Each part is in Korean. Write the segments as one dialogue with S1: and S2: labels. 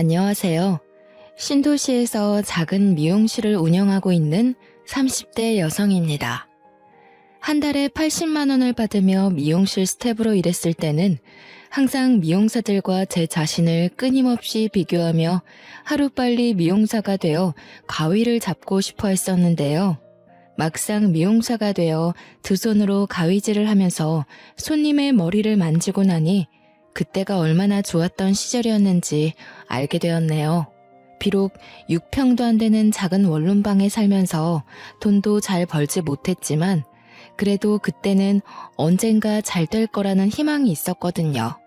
S1: 안녕하세요. 신도시에서 작은 미용실을 운영하고 있는 30대 여성입니다. 한 달에 80만 원을 받으며 미용실 스텝으로 일했을 때는 항상 미용사들과 제 자신을 끊임없이 비교하며 하루빨리 미용사가 되어 가위를 잡고 싶어 했었는데요. 막상 미용사가 되어 두 손으로 가위질을 하면서 손님의 머리를 만지고 나니 그때가 얼마나 좋았던 시절이었는지 알게 되었네요. 비록 6평도 안 되는 작은 원룸방에 살면서 돈도 잘 벌지 못했지만 그래도 그때는 언젠가 잘 될 거라는 희망이 있었거든요.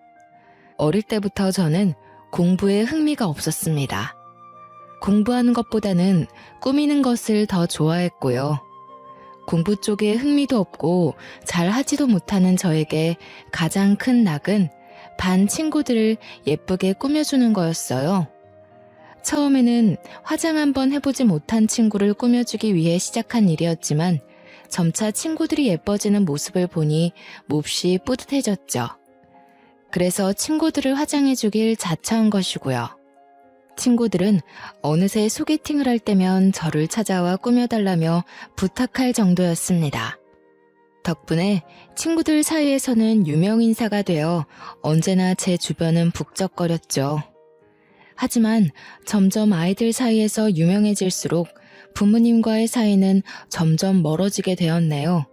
S1: 어릴 때부터 저는 공부에 흥미가 없었습니다. 공부하는 것보다는 꾸미는 것을 더 좋아했고요. 공부 쪽에 흥미도 없고 잘 하지도 못하는 저에게 가장 큰 낙은 반 친구들을 예쁘게 꾸며주는 거였어요. 처음에는 화장 한번 해보지 못한 친구를 꾸며주기 위해 시작한 일이었지만 점차 친구들이 예뻐지는 모습을 보니 몹시 뿌듯해졌죠. 그래서 친구들을 화장해주길 자처한 것이고요. 친구들은 어느새 소개팅을 할 때면 저를 찾아와 꾸며달라며 부탁할 정도였습니다. 덕분에 친구들 사이에서는 유명인사가 되어 언제나 제 주변은 북적거렸죠. 하지만 점점 아이들 사이에서 유명해질수록 부모님과의 사이는 점점 멀어지게 되었네요.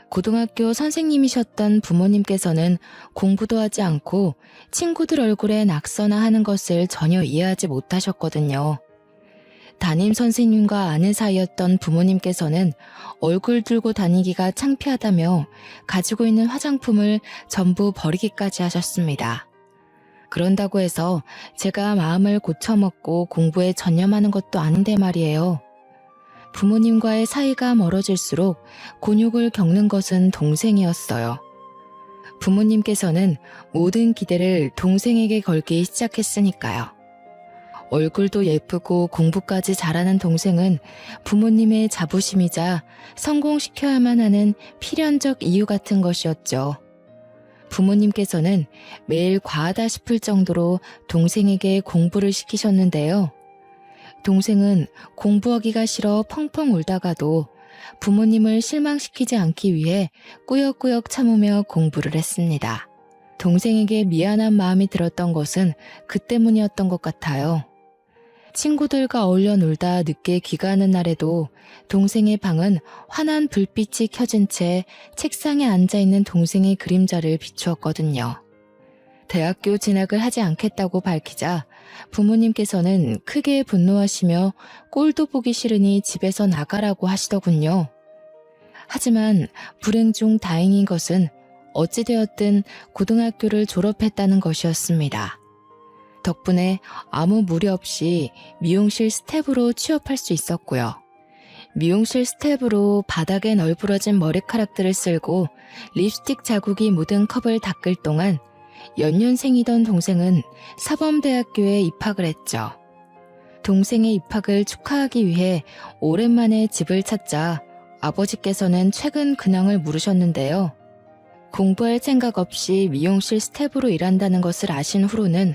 S1: 고등학교 선생님이셨던 부모님께서는 공부도 하지 않고 친구들 얼굴에 낙서나 하는 것을 전혀 이해하지 못하셨거든요. 담임 선생님과 아는 사이였던 부모님께서는 얼굴 들고 다니기가 창피하다며 가지고 있는 화장품을 전부 버리기까지 하셨습니다. 그런다고 해서 제가 마음을 고쳐먹고 공부에 전념하는 것도 아닌데 말이에요. 부모님과의 사이가 멀어질수록 곤욕을 겪는 것은 동생이었어요. 부모님께서는 모든 기대를 동생에게 걸기 시작했으니까요. 얼굴도 예쁘고 공부까지 잘하는 동생은 부모님의 자부심이자 성공시켜야만 하는 필연적 이유 같은 것이었죠. 부모님께서는 매일 과하다 싶을 정도로 동생에게 공부를 시키셨는데요. 동생은 공부하기가 싫어 펑펑 울다가도 부모님을 실망시키지 않기 위해 꾸역꾸역 참으며 공부를 했습니다. 동생에게 미안한 마음이 들었던 것은 그 때문이었던 것 같아요. 친구들과 어울려 놀다 늦게 귀가하는 날에도 동생의 방은 환한 불빛이 켜진 채 책상에 앉아있는 동생의 그림자를 비추었거든요. 대학교 진학을 하지 않겠다고 밝히자 부모님께서는 크게 분노하시며 꼴도 보기 싫으니 집에서 나가라고 하시더군요. 하지만 불행 중 다행인 것은 어찌되었든 고등학교를 졸업했다는 것이었습니다. 덕분에 아무 무리 없이 미용실 스텝으로 취업할 수 있었고요. 미용실 스텝으로 바닥에 널브러진 머리카락들을 쓸고 립스틱 자국이 묻은 컵을 닦을 동안 연년생이던 동생은 사범대학교에 입학을 했죠. 동생의 입학을 축하하기 위해 오랜만에 집을 찾자 아버지께서는 최근 근황을 물으셨는데요. 공부할 생각 없이 미용실 스텝으로 일한다는 것을 아신 후로는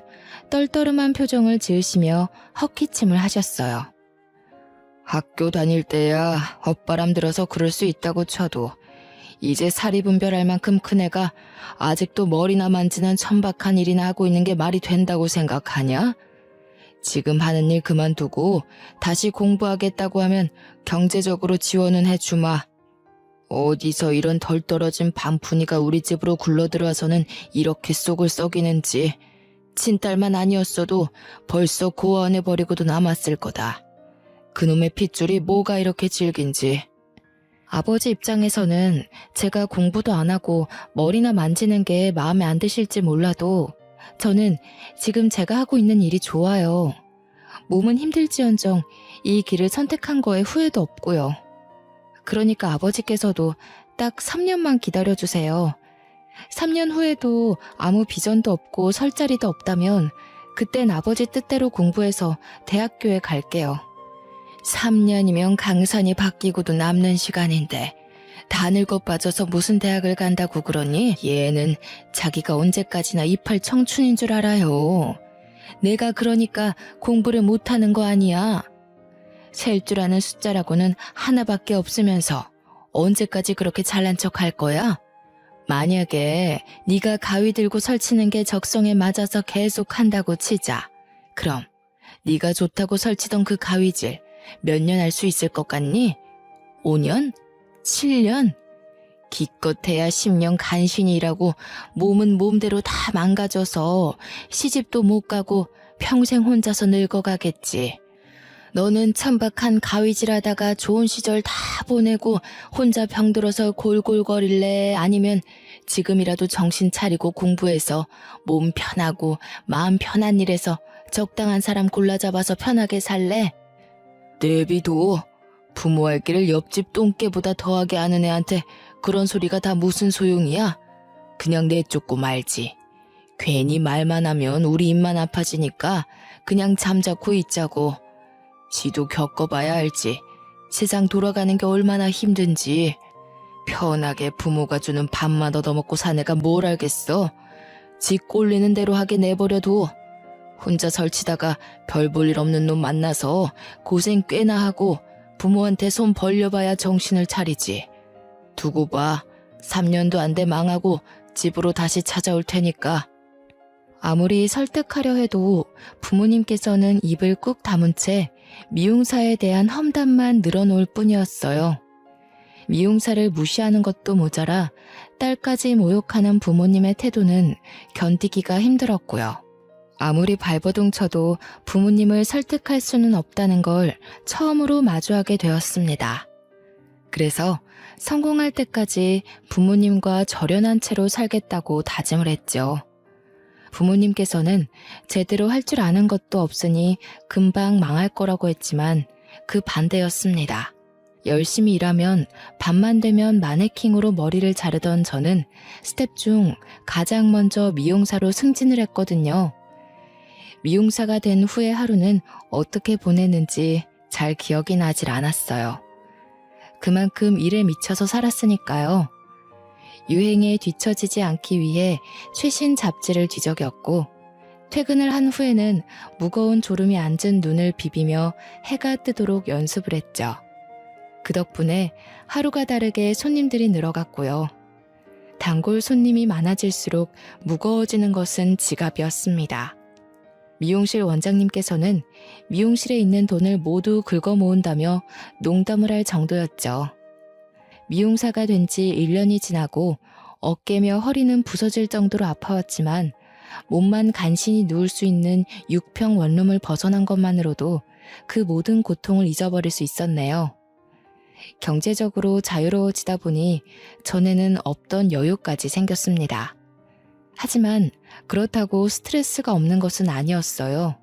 S1: 떨떠름한 표정을 지으시며 헛기침을 하셨어요. 학교 다닐 때야 헛바람 들어서 그럴 수 있다고 쳐도 이제 사리 분별할 만큼 큰 애가 아직도 머리나 만지는 천박한 일이나 하고 있는 게 말이 된다고 생각하냐? 지금 하는 일 그만두고 다시 공부하겠다고 하면 경제적으로 지원은 해주마. 어디서 이런 덜 떨어진 반푼이가 우리 집으로 굴러들어와서는 이렇게 속을 썩이는지. 친딸만 아니었어도 벌써 고아원해버리고도 남았을 거다. 그놈의 핏줄이 뭐가 이렇게 질긴지. 아버지 입장에서는 제가 공부도 안 하고 머리나 만지는 게 마음에 안 드실지 몰라도 저는 지금 제가 하고 있는 일이 좋아요. 몸은 힘들지언정 이 길을 선택한 거에 후회도 없고요. 그러니까 아버지께서도 딱 3년만 기다려주세요. 3년 후에도 아무 비전도 없고 설 자리도 없다면 그땐 아버지 뜻대로 공부해서 대학교에 갈게요. 3년이면 강산이 바뀌고도 남는 시간인데 다 늙어 빠져서 무슨 대학을 간다고 그러니? 얘는 자기가 언제까지나 이팔 청춘인 줄 알아요. 내가 그러니까 공부를 못하는 거 아니야. 셀 줄 아는 숫자라고는 하나밖에 없으면서 언제까지 그렇게 잘난 척 할 거야? 만약에 네가 가위 들고 설치는 게 적성에 맞아서 계속 한다고 치자. 그럼 네가 좋다고 설치던 그 가위질 몇 년 할 수 있을 것 같니? 5년? 7년? 기껏해야 10년 간신히 일하고 몸은 몸대로 다 망가져서 시집도 못 가고 평생 혼자서 늙어가겠지. 너는 천박한 가위질하다가 좋은 시절 다 보내고 혼자 병들어서 골골거릴래? 아니면 지금이라도 정신 차리고 공부해서 몸 편하고 마음 편한 일에서 적당한 사람 골라 잡아서 편하게 살래? 내비도 부모할 길을 옆집 똥개보다 더하게 아는 애한테 그런 소리가 다 무슨 소용이야? 그냥 내쫓고 말지. 괜히 말만 하면 우리 입만 아파지니까 그냥 잠자코 있자고. 지도 겪어봐야 알지. 세상 돌아가는 게 얼마나 힘든지. 편하게 부모가 주는 밥만 얻어먹고 사내가 뭘 알겠어. 지 꼴리는 대로 하게 내버려둬. 혼자 설치다가 별 볼 일 없는 놈 만나서 고생 꽤나 하고 부모한테 손 벌려봐야 정신을 차리지. 두고 봐. 3년도 안 돼 망하고 집으로 다시 찾아올 테니까. 아무리 설득하려 해도 부모님께서는 입을 꾹 다문 채 미용사에 대한 험담만 늘어놓을 뿐이었어요. 미용사를 무시하는 것도 모자라 딸까지 모욕하는 부모님의 태도는 견디기가 힘들었고요. 아무리 발버둥 쳐도 부모님을 설득할 수는 없다는 걸 처음으로 마주하게 되었습니다. 그래서 성공할 때까지 부모님과 절연한 채로 살겠다고 다짐을 했죠. 부모님께서는 제대로 할 줄 아는 것도 없으니 금방 망할 거라고 했지만 그 반대였습니다. 열심히 일하면 밤만 되면 마네킹으로 머리를 자르던 저는 스텝 중 가장 먼저 미용사로 승진을 했거든요. 미용사가 된 후의 하루는 어떻게 보냈는지 잘 기억이 나질 않았어요. 그만큼 일에 미쳐서 살았으니까요. 유행에 뒤처지지 않기 위해 최신 잡지를 뒤적였고 퇴근을 한 후에는 무거운 졸음이 앉은 눈을 비비며 해가 뜨도록 연습을 했죠. 그 덕분에 하루가 다르게 손님들이 늘어갔고요. 단골 손님이 많아질수록 무거워지는 것은 지갑이었습니다. 미용실 원장님께서는 미용실에 있는 돈을 모두 긁어 모은다며 농담을 할 정도였죠. 미용사가 된 지 1년이 지나고 어깨며 허리는 부서질 정도로 아파왔지만 몸만 간신히 누울 수 있는 6평 원룸을 벗어난 것만으로도 그 모든 고통을 잊어버릴 수 있었네요. 경제적으로 자유로워지다 보니 전에는 없던 여유까지 생겼습니다. 하지만 그렇다고 스트레스가 없는 것은 아니었어요.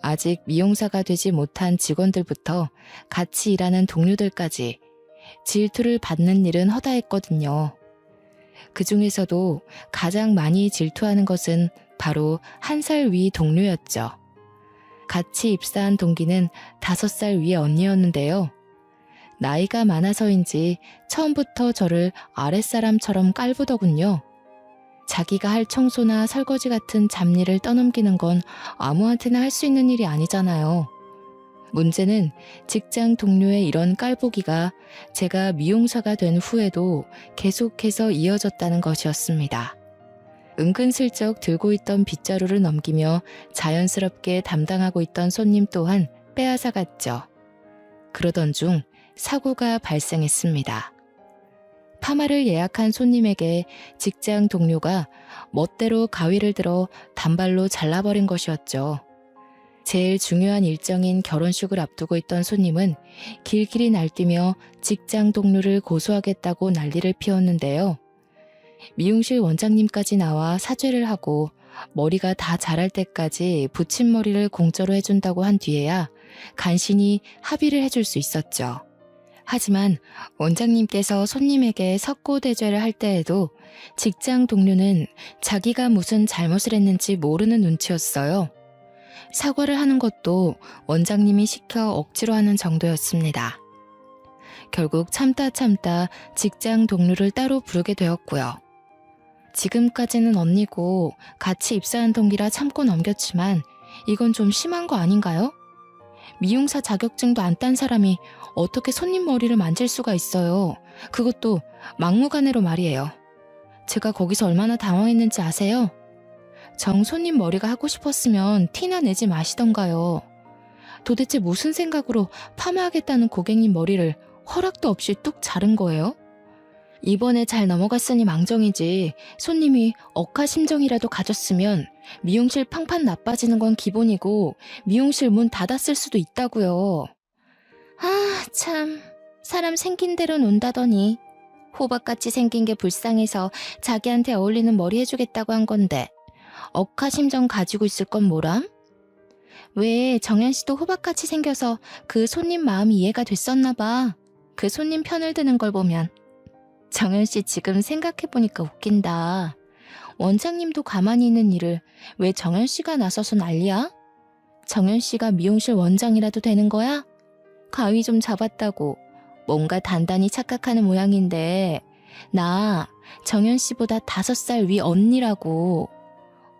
S1: 아직 미용사가 되지 못한 직원들부터 같이 일하는 동료들까지 질투를 받는 일은 허다했거든요. 그 중에서도 가장 많이 질투하는 것은 바로 1살 위 동료였죠. 같이 입사한 동기는 5살 위의 언니였는데요. 나이가 많아서인지 처음부터 저를 아랫사람처럼 깔보더군요. 자기가 할 청소나 설거지 같은 잡일을 떠넘기는 건 아무한테나 할 수 있는 일이 아니잖아요. 문제는 직장 동료의 이런 깔보기가 제가 미용사가 된 후에도 계속해서 이어졌다는 것이었습니다. 은근슬쩍 들고 있던 빗자루를 넘기며 자연스럽게 담당하고 있던 손님 또한 빼앗아갔죠. 그러던 중 사고가 발생했습니다. 파마를 예약한 손님에게 직장 동료가 멋대로 가위를 들어 단발로 잘라버린 것이었죠. 제일 중요한 일정인 결혼식을 앞두고 있던 손님은 길길이 날뛰며 직장 동료를 고소하겠다고 난리를 피웠는데요. 미용실 원장님까지 나와 사죄를 하고 머리가 다 자랄 때까지 붙임머리를 공짜로 해준다고 한 뒤에야 간신히 합의를 해줄 수 있었죠. 하지만 원장님께서 손님에게 석고대죄를 할 때에도 직장 동료는 자기가 무슨 잘못을 했는지 모르는 눈치였어요. 사과를 하는 것도 원장님이 시켜 억지로 하는 정도였습니다. 결국 참다 직장 동료를 따로 부르게 되었고요. 지금까지는 언니고 같이 입사한 동기라 참고 넘겼지만 이건 좀 심한 거 아닌가요? 미용사 자격증도 안 딴 사람이 어떻게 손님 머리를 만질 수가 있어요. 그것도 막무가내로 말이에요. 제가 거기서 얼마나 당황했는지 아세요? 정 손님 머리가 하고 싶었으면 티나 내지 마시던가요. 도대체 무슨 생각으로 파마하겠다는 고객님 머리를 허락도 없이 뚝 자른 거예요? 이번에 잘 넘어갔으니 망정이지 손님이 억하심정이라도 가졌으면 미용실 팡팡 나빠지는 건 기본이고 미용실 문 닫았을 수도 있다고요. 아, 참. 사람 생긴 대로 논다더니 호박같이 생긴 게 불쌍해서 자기한테 어울리는 머리 해주겠다고 한 건데 억하심정 가지고 있을 건 뭐람? 왜 정연 씨도 호박같이 생겨서 그 손님 마음이 이해가 됐었나 봐. 그 손님 편을 드는 걸 보면. 정연 씨 지금 생각해보니까 웃긴다. 원장님도 가만히 있는 일을 왜 정연 씨가 나서서 난리야? 정연 씨가 미용실 원장이라도 되는 거야? 가위 좀 잡았다고 뭔가 단단히 착각하는 모양인데 나 정연 씨보다 5살 위 언니라고.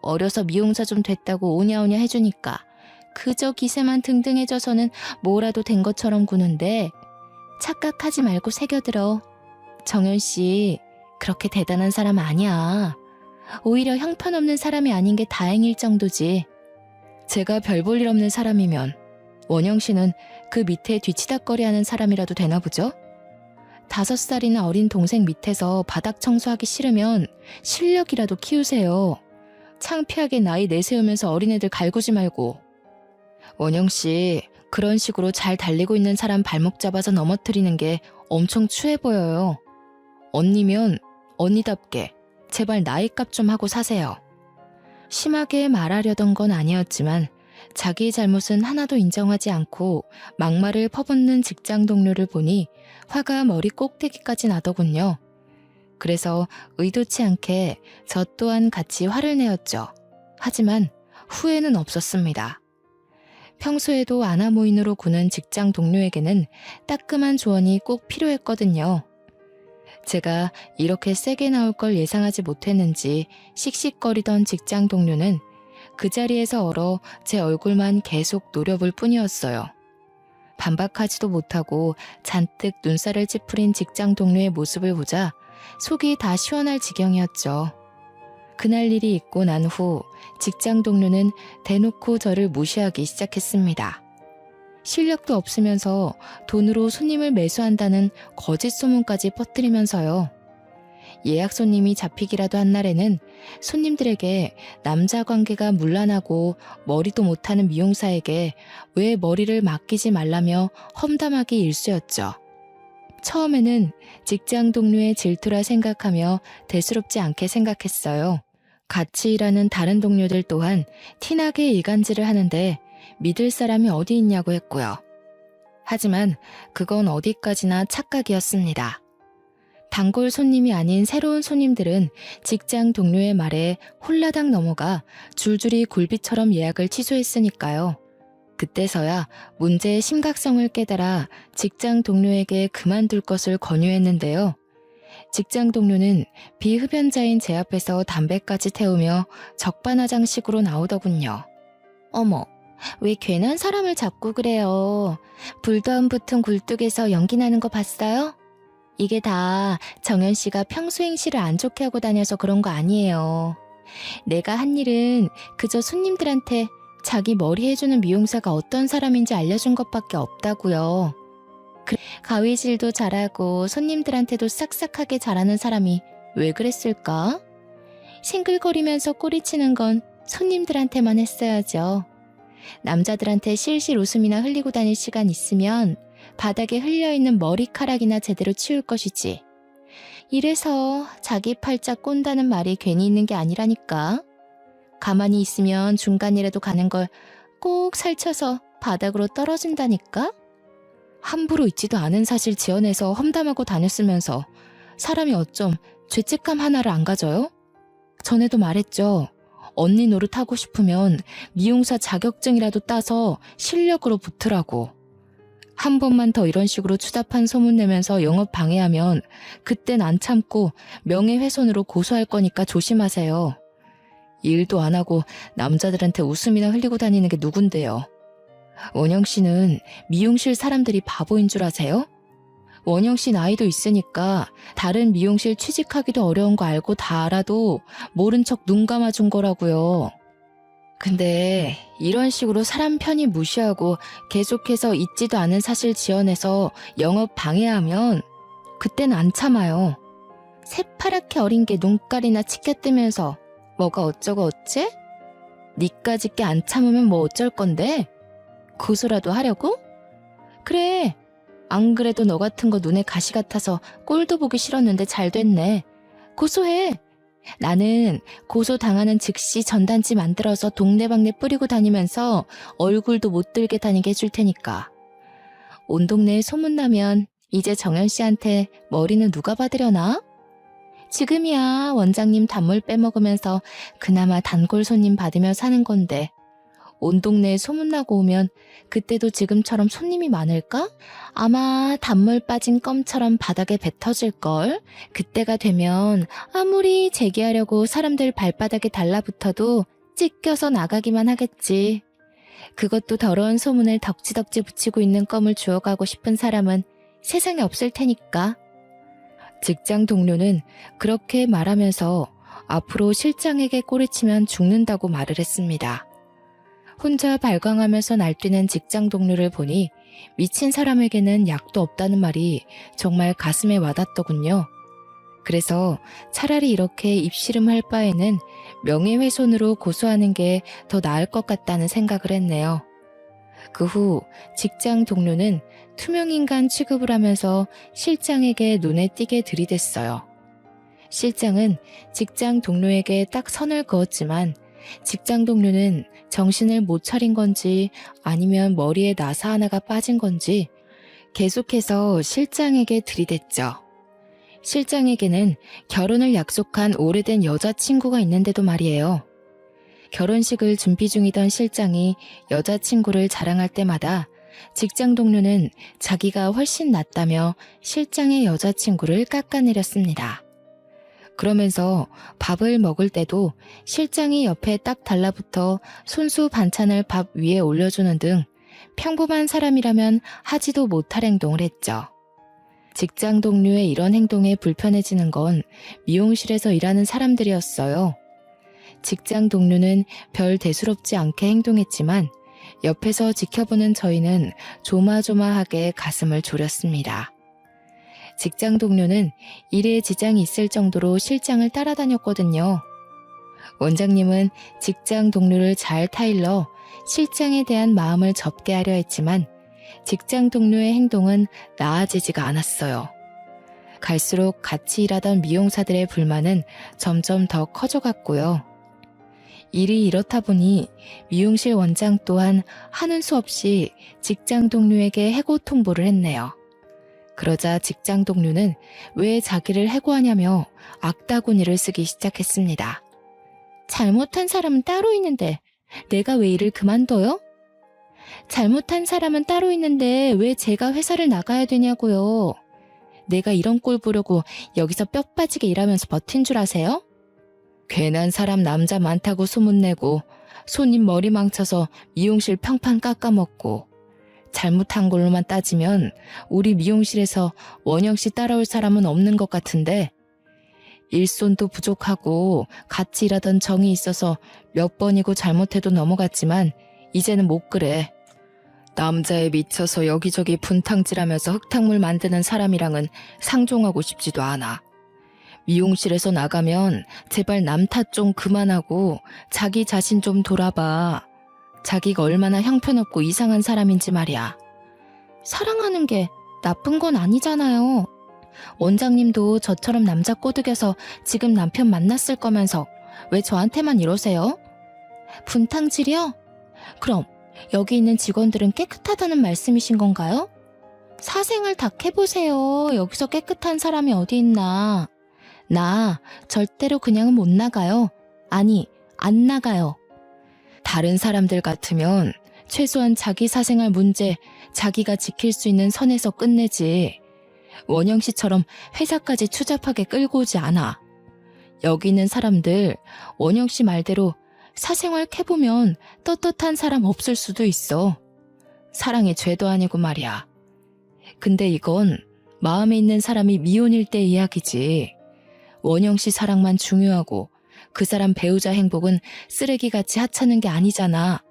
S1: 어려서 미용사 좀 됐다고 오냐오냐 해주니까 그저 기세만 등등해져서는 뭐라도 된 것처럼 구는데 착각하지 말고 새겨들어. 정연 씨 그렇게 대단한 사람 아니야. 오히려 형편없는 사람이 아닌 게 다행일 정도지. 제가 별 볼 일 없는 사람이면 원영 씨는 그 밑에 뒤치다꺼리하는 사람이라도 되나 보죠? 5살이나 어린 동생 밑에서 바닥 청소하기 싫으면 실력이라도 키우세요. 창피하게 나이 내세우면서 어린애들 갈구지 말고. 원영 씨, 그런 식으로 잘 달리고 있는 사람 발목 잡아서 넘어뜨리는 게 엄청 추해 보여요. 언니면 언니답게 제발 나이값 좀 하고 사세요. 심하게 말하려던 건 아니었지만 자기 잘못은 하나도 인정하지 않고 막말을 퍼붓는 직장 동료를 보니 화가 머리 꼭대기까지 나더군요. 그래서 의도치 않게 저 또한 같이 화를 내었죠. 하지만 후회는 없었습니다. 평소에도 아나무인으로 구는 직장 동료에게는 따끔한 조언이 꼭 필요했거든요. 제가 이렇게 세게 나올 걸 예상하지 못했는지 씩씩거리던 직장 동료는 그 자리에서 얼어 제 얼굴만 계속 노려볼 뿐이었어요. 반박하지도 못하고 잔뜩 눈살을 찌푸린 직장 동료의 모습을 보자 속이 다 시원할 지경이었죠. 그날 일이 있고 난 후 직장 동료는 대놓고 저를 무시하기 시작했습니다. 실력도 없으면서 돈으로 손님을 매수한다는 거짓 소문까지 퍼뜨리면서요. 예약 손님이 잡히기라도 한 날에는 손님들에게 남자 관계가 문란하고 머리도 못하는 미용사에게 왜 머리를 맡기지 말라며 험담하기 일쑤였죠. 처음에는 직장 동료의 질투라 생각하며 대수롭지 않게 생각했어요. 같이 일하는 다른 동료들 또한 티나게 이간질을 하는데 믿을 사람이 어디 있냐고 했고요. 하지만 그건 어디까지나 착각이었습니다. 단골 손님이 아닌 새로운 손님들은 직장 동료의 말에 홀라당 넘어가 줄줄이 굴비처럼 예약을 취소했으니까요. 그때서야 문제의 심각성을 깨달아 직장 동료에게 그만둘 것을 권유했는데요. 직장 동료는 비흡연자인 제 앞에서 담배까지 태우며 적반하장식으로 나오더군요. 어머, 왜 괜한 사람을 잡고 그래요. 불도 안 붙은 굴뚝에서 연기 나는 거 봤어요? 이게 다 정연 씨가 평소 행실을 안 좋게 하고 다녀서 그런 거 아니에요. 내가 한 일은 그저 손님들한테 자기 머리 해주는 미용사가 어떤 사람인지 알려준 것밖에 없다고요. 가위질도 잘하고 손님들한테도 싹싹하게 잘하는 사람이 왜 그랬을까? 싱글거리면서 꼬리치는 건 손님들한테만 했어야죠. 남자들한테 실실 웃음이나 흘리고 다닐 시간 있으면 바닥에 흘려있는 머리카락이나 제대로 치울 것이지. 이래서 자기 팔자 꼰다는 말이 괜히 있는 게 아니라니까. 가만히 있으면 중간이라도 가는 걸 꼭 살쳐서 바닥으로 떨어진다니까? 함부로 있지도 않은 사실 지어내서 험담하고 다녔으면서 사람이 어쩜 죄책감 하나를 안 가져요? 전에도 말했죠. 언니 노릇하고 싶으면 미용사 자격증이라도 따서 실력으로 붙으라고. 한 번만 더 이런 식으로 추잡한 소문 내면서 영업 방해하면 그땐 안 참고 명예훼손으로 고소할 거니까 조심하세요. 일도 안 하고 남자들한테 웃음이나 흘리고 다니는 게 누군데요? 원영 씨는 미용실 사람들이 바보인 줄 아세요? 원영 씨 나이도 있으니까 다른 미용실 취직하기도 어려운 거 알고 다 알아도 모른 척 눈 감아준 거라고요. 근데 이런 식으로 사람 편히 무시하고 계속해서 있지도 않은 사실 지어내서 영업 방해하면 그땐 안 참아요. 새파랗게 어린 게 눈깔이나 치켜뜨면서 뭐가 어쩌고 어째? 니까짓 게 안 참으면 뭐 어쩔 건데? 고소라도 하려고? 그래. 안 그래도 너 같은 거 눈에 가시 같아서 꼴도 보기 싫었는데 잘 됐네. 고소해. 나는 고소 당하는 즉시 전단지 만들어서 동네방네 뿌리고 다니면서 얼굴도 못 들게 다니게 해줄 테니까. 온 동네에 소문나면 이제 정연 씨한테 머리는 누가 받으려나? 지금이야 원장님 단물 빼먹으면서 그나마 단골 손님 받으며 사는 건데 온 동네에 소문나고 오면 그때도 지금처럼 손님이 많을까? 아마 단물 빠진 껌처럼 바닥에 뱉어질걸. 그때가 되면 아무리 재기하려고 사람들 발바닥에 달라붙어도 찢겨서 나가기만 하겠지. 그것도 더러운 소문을 덕지덕지 붙이고 있는 껌을 주워가고 싶은 사람은 세상에 없을 테니까. 직장 동료는 그렇게 말하면서 앞으로 실장에게 꼬리치면 죽는다고 말을 했습니다. 혼자 발광하면서 날뛰는 직장 동료를 보니 미친 사람에게는 약도 없다는 말이 정말 가슴에 와닿더군요. 그래서 차라리 이렇게 입씨름할 바에는 명예훼손으로 고소하는 게 더 나을 것 같다는 생각을 했네요. 그 후 직장 동료는 투명인간 취급을 하면서 실장에게 눈에 띄게 들이댔어요. 실장은 직장 동료에게 딱 선을 그었지만 직장 동료는 정신을 못 차린 건지 아니면 머리에 나사 하나가 빠진 건지 계속해서 실장에게 들이댔죠. 실장에게는 결혼을 약속한 오래된 여자친구가 있는데도 말이에요. 결혼식을 준비 중이던 실장이 여자친구를 자랑할 때마다 직장 동료는 자기가 훨씬 낫다며 실장의 여자친구를 깎아내렸습니다. 그러면서 밥을 먹을 때도 실장이 옆에 딱 달라붙어 손수 반찬을 밥 위에 올려주는 등 평범한 사람이라면 하지도 못할 행동을 했죠. 직장 동료의 이런 행동에 불편해지는 건 미용실에서 일하는 사람들이었어요. 직장 동료는 별 대수롭지 않게 행동했지만 옆에서 지켜보는 저희는 조마조마하게 가슴을 졸였습니다. 직장 동료는 일에 지장이 있을 정도로 실장을 따라다녔거든요. 원장님은 직장 동료를 잘 타일러 실장에 대한 마음을 접게 하려 했지만 직장 동료의 행동은 나아지지가 않았어요. 갈수록 같이 일하던 미용사들의 불만은 점점 더 커져갔고요. 일이 이렇다 보니 미용실 원장 또한 하는 수 없이 직장 동료에게 해고 통보를 했네요. 그러자 직장 동료는 왜 자기를 해고하냐며 악다구니를 쓰기 시작했습니다. 잘못한 사람은 따로 있는데 내가 왜 일을 그만둬요? 잘못한 사람은 따로 있는데 왜 제가 회사를 나가야 되냐고요. 내가 이런 꼴 보려고 여기서 뼈 빠지게 일하면서 버틴 줄 아세요? 괜한 사람 남자 많다고 소문내고 손님 머리 망쳐서 미용실 평판 깎아먹고 잘못한 걸로만 따지면 우리 미용실에서 원영 씨 따라올 사람은 없는 것 같은데 일손도 부족하고 같이 일하던 정이 있어서 몇 번이고 잘못해도 넘어갔지만 이제는 못 그래. 남자에 미쳐서 여기저기 분탕질하면서 흙탕물 만드는 사람이랑은 상종하고 싶지도 않아. 미용실에서 나가면 제발 남 탓 좀 그만하고 자기 자신 좀 돌아봐. 자기가 얼마나 형편없고 이상한 사람인지 말이야. 사랑하는 게 나쁜 건 아니잖아요. 원장님도 저처럼 남자 꼬드겨서 지금 남편 만났을 거면서 왜 저한테만 이러세요? 분탕질이요? 그럼 여기 있는 직원들은 깨끗하다는 말씀이신 건가요? 사생활 다 해보세요. 여기서 깨끗한 사람이 어디 있나. 나 절대로 그냥은 못 나가요. 아니, 안 나가요. 다른 사람들 같으면 최소한 자기 사생활 문제 자기가 지킬 수 있는 선에서 끝내지. 원영 씨처럼 회사까지 추잡하게 끌고 오지 않아. 여기 있는 사람들 원영 씨 말대로 사생활 캐보면 떳떳한 사람 없을 수도 있어. 사랑이 죄도 아니고 말이야. 근데 이건 마음에 있는 사람이 미혼일 때 이야기지. 원영 씨 사랑만 중요하고 그 사람 배우자 행복은 쓰레기같이 하찮은 게 아니잖아.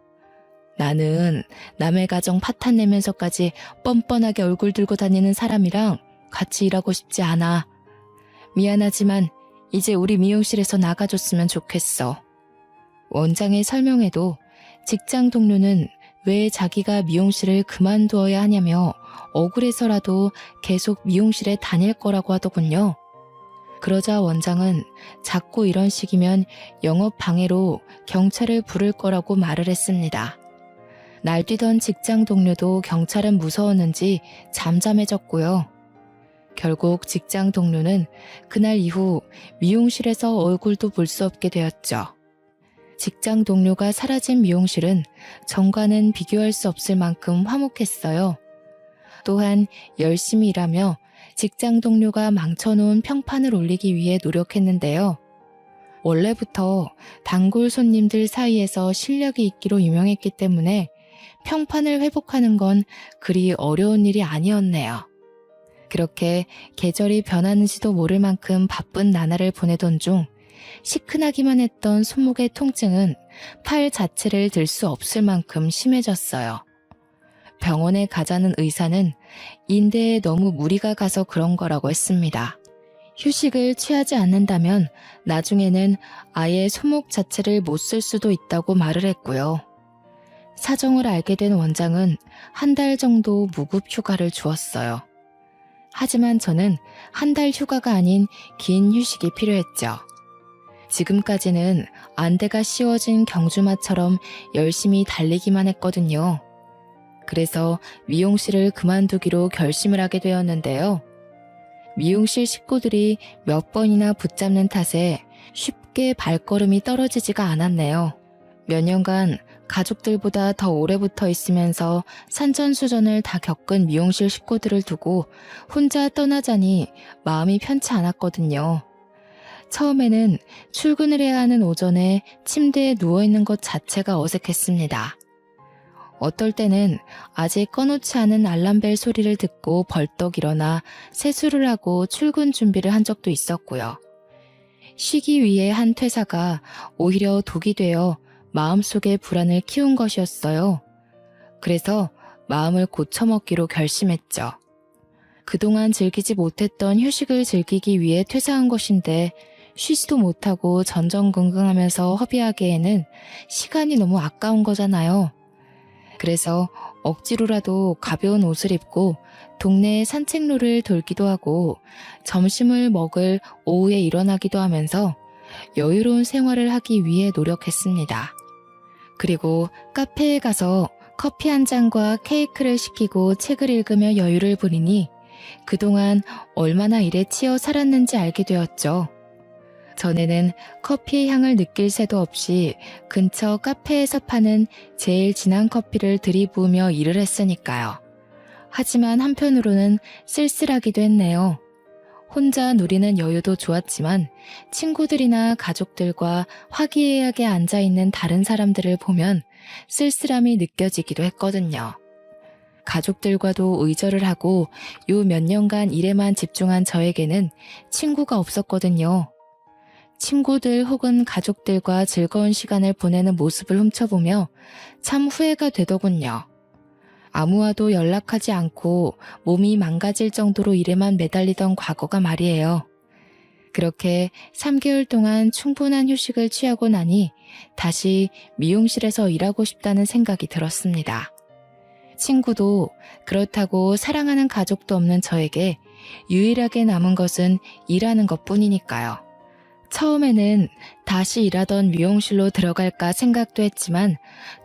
S1: 나는 남의 가정 파탄 내면서까지 뻔뻔하게 얼굴 들고 다니는 사람이랑 같이 일하고 싶지 않아. 미안하지만 이제 우리 미용실에서 나가줬으면 좋겠어. 원장의 설명에도 직장 동료는 왜 자기가 미용실을 그만두어야 하냐며 억울해서라도 계속 미용실에 다닐 거라고 하더군요. 그러자 원장은 자꾸 이런 식이면 영업 방해로 경찰을 부를 거라고 말을 했습니다. 날뛰던 직장 동료도 경찰은 무서웠는지 잠잠해졌고요. 결국 직장 동료는 그날 이후 미용실에서 얼굴도 볼 수 없게 되었죠. 직장 동료가 사라진 미용실은 전과는 비교할 수 없을 만큼 화목했어요. 또한 열심히 일하며 직장 동료가 망쳐놓은 평판을 올리기 위해 노력했는데요. 원래부터 단골 손님들 사이에서 실력이 있기로 유명했기 때문에 평판을 회복하는 건 그리 어려운 일이 아니었네요. 그렇게 계절이 변하는지도 모를 만큼 바쁜 나날을 보내던 중 시큰하기만 했던 손목의 통증은 팔 자체를 들 수 없을 만큼 심해졌어요. 병원에 가자는 의사는 인대에 너무 무리가 가서 그런 거라고 했습니다. 휴식을 취하지 않는다면 나중에는 아예 손목 자체를 못 쓸 수도 있다고 말을 했고요. 사정을 알게 된 원장은 한 달 정도 무급 휴가를 주었어요. 하지만 저는 한 달 휴가가 아닌 긴 휴식이 필요했죠. 지금까지는 안대가 씌워진 경주마처럼 열심히 달리기만 했거든요. 그래서 미용실을 그만두기로 결심을 하게 되었는데요. 미용실 식구들이 몇 번이나 붙잡는 탓에 쉽게 발걸음이 떨어지지가 않았네요. 몇 년간 가족들보다 더 오래 붙어 있으면서 산전수전을 다 겪은 미용실 식구들을 두고 혼자 떠나자니 마음이 편치 않았거든요. 처음에는 출근을 해야 하는 오전에 침대에 누워있는 것 자체가 어색했습니다. 어떨 때는 아직 꺼놓지 않은 알람벨 소리를 듣고 벌떡 일어나 세수를 하고 출근 준비를 한 적도 있었고요. 쉬기 위해 한 퇴사가 오히려 독이 되어 마음속에 불안을 키운 것이었어요. 그래서 마음을 고쳐먹기로 결심했죠. 그동안 즐기지 못했던 휴식을 즐기기 위해 퇴사한 것인데 쉬지도 못하고 전전긍긍하면서 허비하기에는 시간이 너무 아까운 거잖아요. 그래서 억지로라도 가벼운 옷을 입고 동네 산책로를 돌기도 하고 점심을 먹을 오후에 일어나기도 하면서 여유로운 생활을 하기 위해 노력했습니다. 그리고 카페에 가서 커피 한 잔과 케이크를 시키고 책을 읽으며 여유를 부리니 그동안 얼마나 일에 치여 살았는지 알게 되었죠. 전에는 커피의 향을 느낄 새도 없이 근처 카페에서 파는 제일 진한 커피를 들이부으며 일을 했으니까요. 하지만 한편으로는 쓸쓸하기도 했네요. 혼자 누리는 여유도 좋았지만 친구들이나 가족들과 화기애애하게 앉아있는 다른 사람들을 보면 쓸쓸함이 느껴지기도 했거든요. 가족들과도 의절을 하고 요 몇 년간 일에만 집중한 저에게는 친구가 없었거든요. 친구들 혹은 가족들과 즐거운 시간을 보내는 모습을 훔쳐보며 참 후회가 되더군요. 아무와도 연락하지 않고 몸이 망가질 정도로 일에만 매달리던 과거가 말이에요. 그렇게 3개월 동안 충분한 휴식을 취하고 나니 다시 미용실에서 일하고 싶다는 생각이 들었습니다. 친구도 그렇다고 사랑하는 가족도 없는 저에게 유일하게 남은 것은 일하는 것뿐이니까요. 처음에는 다시 일하던 미용실로 들어갈까 생각도 했지만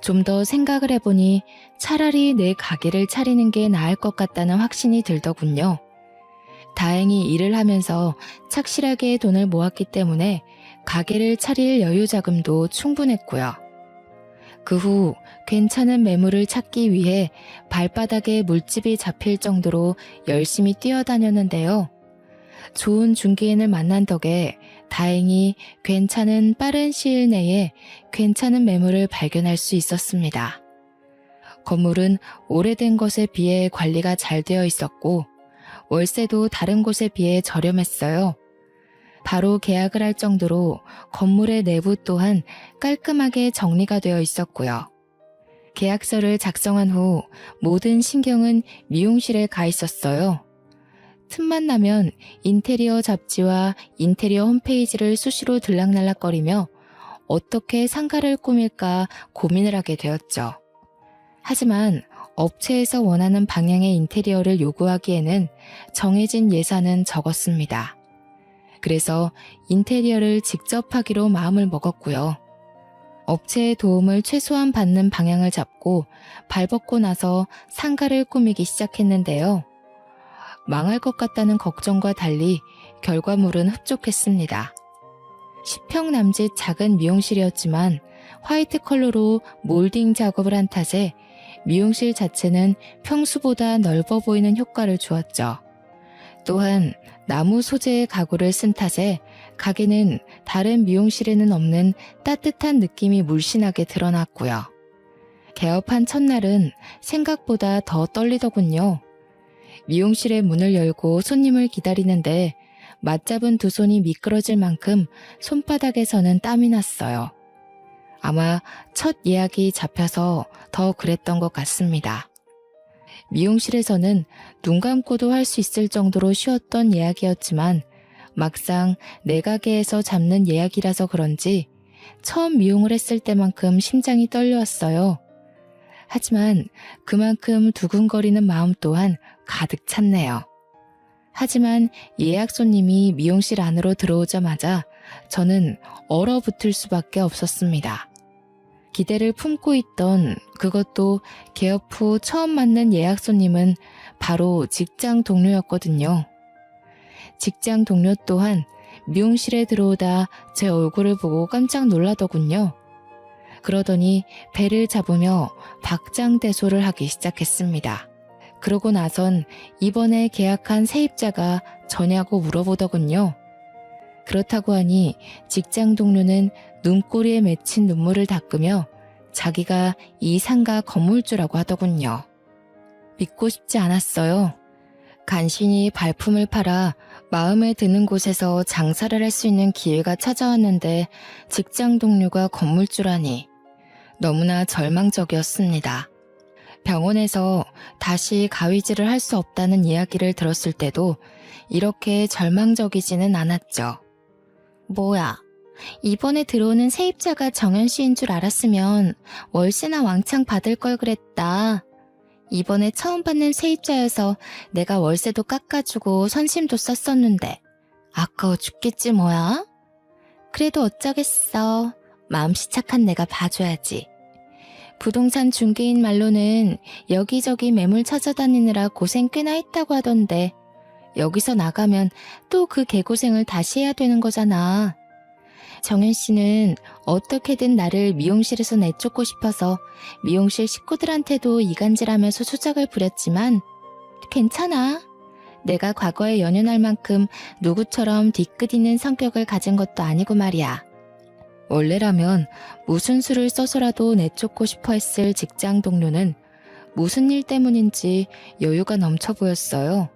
S1: 좀 더 생각을 해보니 차라리 내 가게를 차리는 게 나을 것 같다는 확신이 들더군요. 다행히 일을 하면서 착실하게 돈을 모았기 때문에 가게를 차릴 여유 자금도 충분했고요. 그 후 괜찮은 매물을 찾기 위해 발바닥에 물집이 잡힐 정도로 열심히 뛰어다녔는데요. 좋은 중개인을 만난 덕에 다행히 괜찮은 빠른 시일 내에 괜찮은 매물을 발견할 수 있었습니다. 건물은 오래된 것에 비해 관리가 잘 되어 있었고 월세도 다른 곳에 비해 저렴했어요. 바로 계약을 할 정도로 건물의 내부 또한 깔끔하게 정리가 되어 있었고요. 계약서를 작성한 후 모든 신경은 미용실에 가 있었어요. 틈만 나면 인테리어 잡지와 인테리어 홈페이지를 수시로 들락날락거리며 어떻게 상가를 꾸밀까 고민을 하게 되었죠. 하지만 업체에서 원하는 방향의 인테리어를 요구하기에는 정해진 예산은 적었습니다. 그래서 인테리어를 직접 하기로 마음을 먹었고요. 업체의 도움을 최소한 받는 방향을 잡고 발벗고 나서 상가를 꾸미기 시작했는데요. 망할 것 같다는 걱정과 달리 결과물은 흡족했습니다. 10평 남짓 작은 미용실이었지만 화이트 컬러로 몰딩 작업을 한 탓에 미용실 자체는 평수보다 넓어 보이는 효과를 주었죠. 또한 나무 소재의 가구를 쓴 탓에 가게는 다른 미용실에는 없는 따뜻한 느낌이 물씬하게 드러났고요. 개업한 첫날은 생각보다 더 떨리더군요. 미용실의 문을 열고 손님을 기다리는데 맞잡은 두 손이 미끄러질 만큼 손바닥에서는 땀이 났어요. 아마 첫 예약이 잡혀서 더 그랬던 것 같습니다. 미용실에서는 눈 감고도 할 수 있을 정도로 쉬웠던 예약이었지만 막상 내 가게에서 잡는 예약이라서 그런지 처음 미용을 했을 때만큼 심장이 떨려왔어요. 하지만 그만큼 두근거리는 마음 또한 가득 찼네요. 하지만 예약 손님이 미용실 안으로 들어오자마자 저는 얼어붙을 수밖에 없었습니다. 기대를 품고 있던 그것도 개업 후 처음 맞는 예약 손님은 바로 직장 동료였거든요. 직장 동료 또한 미용실에 들어오다 제 얼굴을 보고 깜짝 놀라더군요. 그러더니 배를 잡으며 박장대소를 하기 시작했습니다. 그러고 나선 이번에 계약한 세입자가 저냐고 물어보더군요. 그렇다고 하니 직장 동료는 눈꼬리에 맺힌 눈물을 닦으며 자기가 이 상가 건물주라고 하더군요. 믿고 싶지 않았어요. 간신히 발품을 팔아 마음에 드는 곳에서 장사를 할 수 있는 기회가 찾아왔는데 직장 동료가 건물주라니 너무나 절망적이었습니다. 병원에서 다시 가위질을 할 수 없다는 이야기를 들었을 때도 이렇게 절망적이지는 않았죠. 뭐야, 이번에 들어오는 세입자가 정현 씨인 줄 알았으면 월세나 왕창 받을 걸 그랬다. 이번에 처음 받는 세입자여서 내가 월세도 깎아주고 선심도 썼었는데 아까워 죽겠지 뭐야? 그래도 어쩌겠어. 마음씨 착한 내가 봐줘야지. 부동산 중개인 말로는 여기저기 매물 찾아다니느라 고생 꽤나 했다고 하던데 여기서 나가면 또 그 개고생을 다시 해야 되는 거잖아. 정현 씨는 어떻게든 나를 미용실에서 내쫓고 싶어서 미용실 식구들한테도 이간질하면서 수작을 부렸지만 괜찮아. 내가 과거에 연연할 만큼 누구처럼 뒤끝 있는 성격을 가진 것도 아니고 말이야. 원래라면 무슨 수를 써서라도 내쫓고 싶어 했을 직장 동료는 무슨 일 때문인지 여유가 넘쳐 보였어요.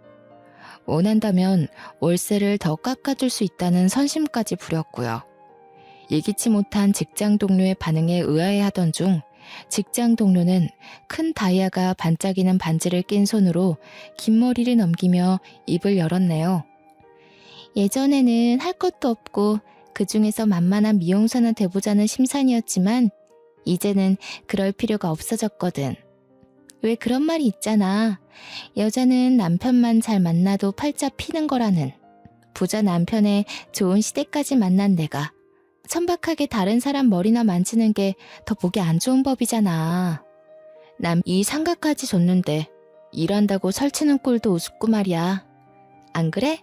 S1: 원한다면 월세를 더 깎아줄 수 있다는 선심까지 부렸고요. 예기치 못한 직장 동료의 반응에 의아해하던 중 직장 동료는 큰 다이아가 반짝이는 반지를 낀 손으로 긴 머리를 넘기며 입을 열었네요. 예전에는 할 것도 없고 그중에서 만만한 미용사나 돼보자는 심산이었지만 이제는 그럴 필요가 없어졌거든. 왜 그런 말이 있잖아. 여자는 남편만 잘 만나도 팔자 피는 거라는. 부자 남편의 좋은 시댁까지 만난 내가 천박하게 다른 사람 머리나 만지는 게 더 보기 안 좋은 법이잖아. 남 이 상가까지 줬는데 일한다고 설치는 꼴도 우습고 말이야. 안 그래?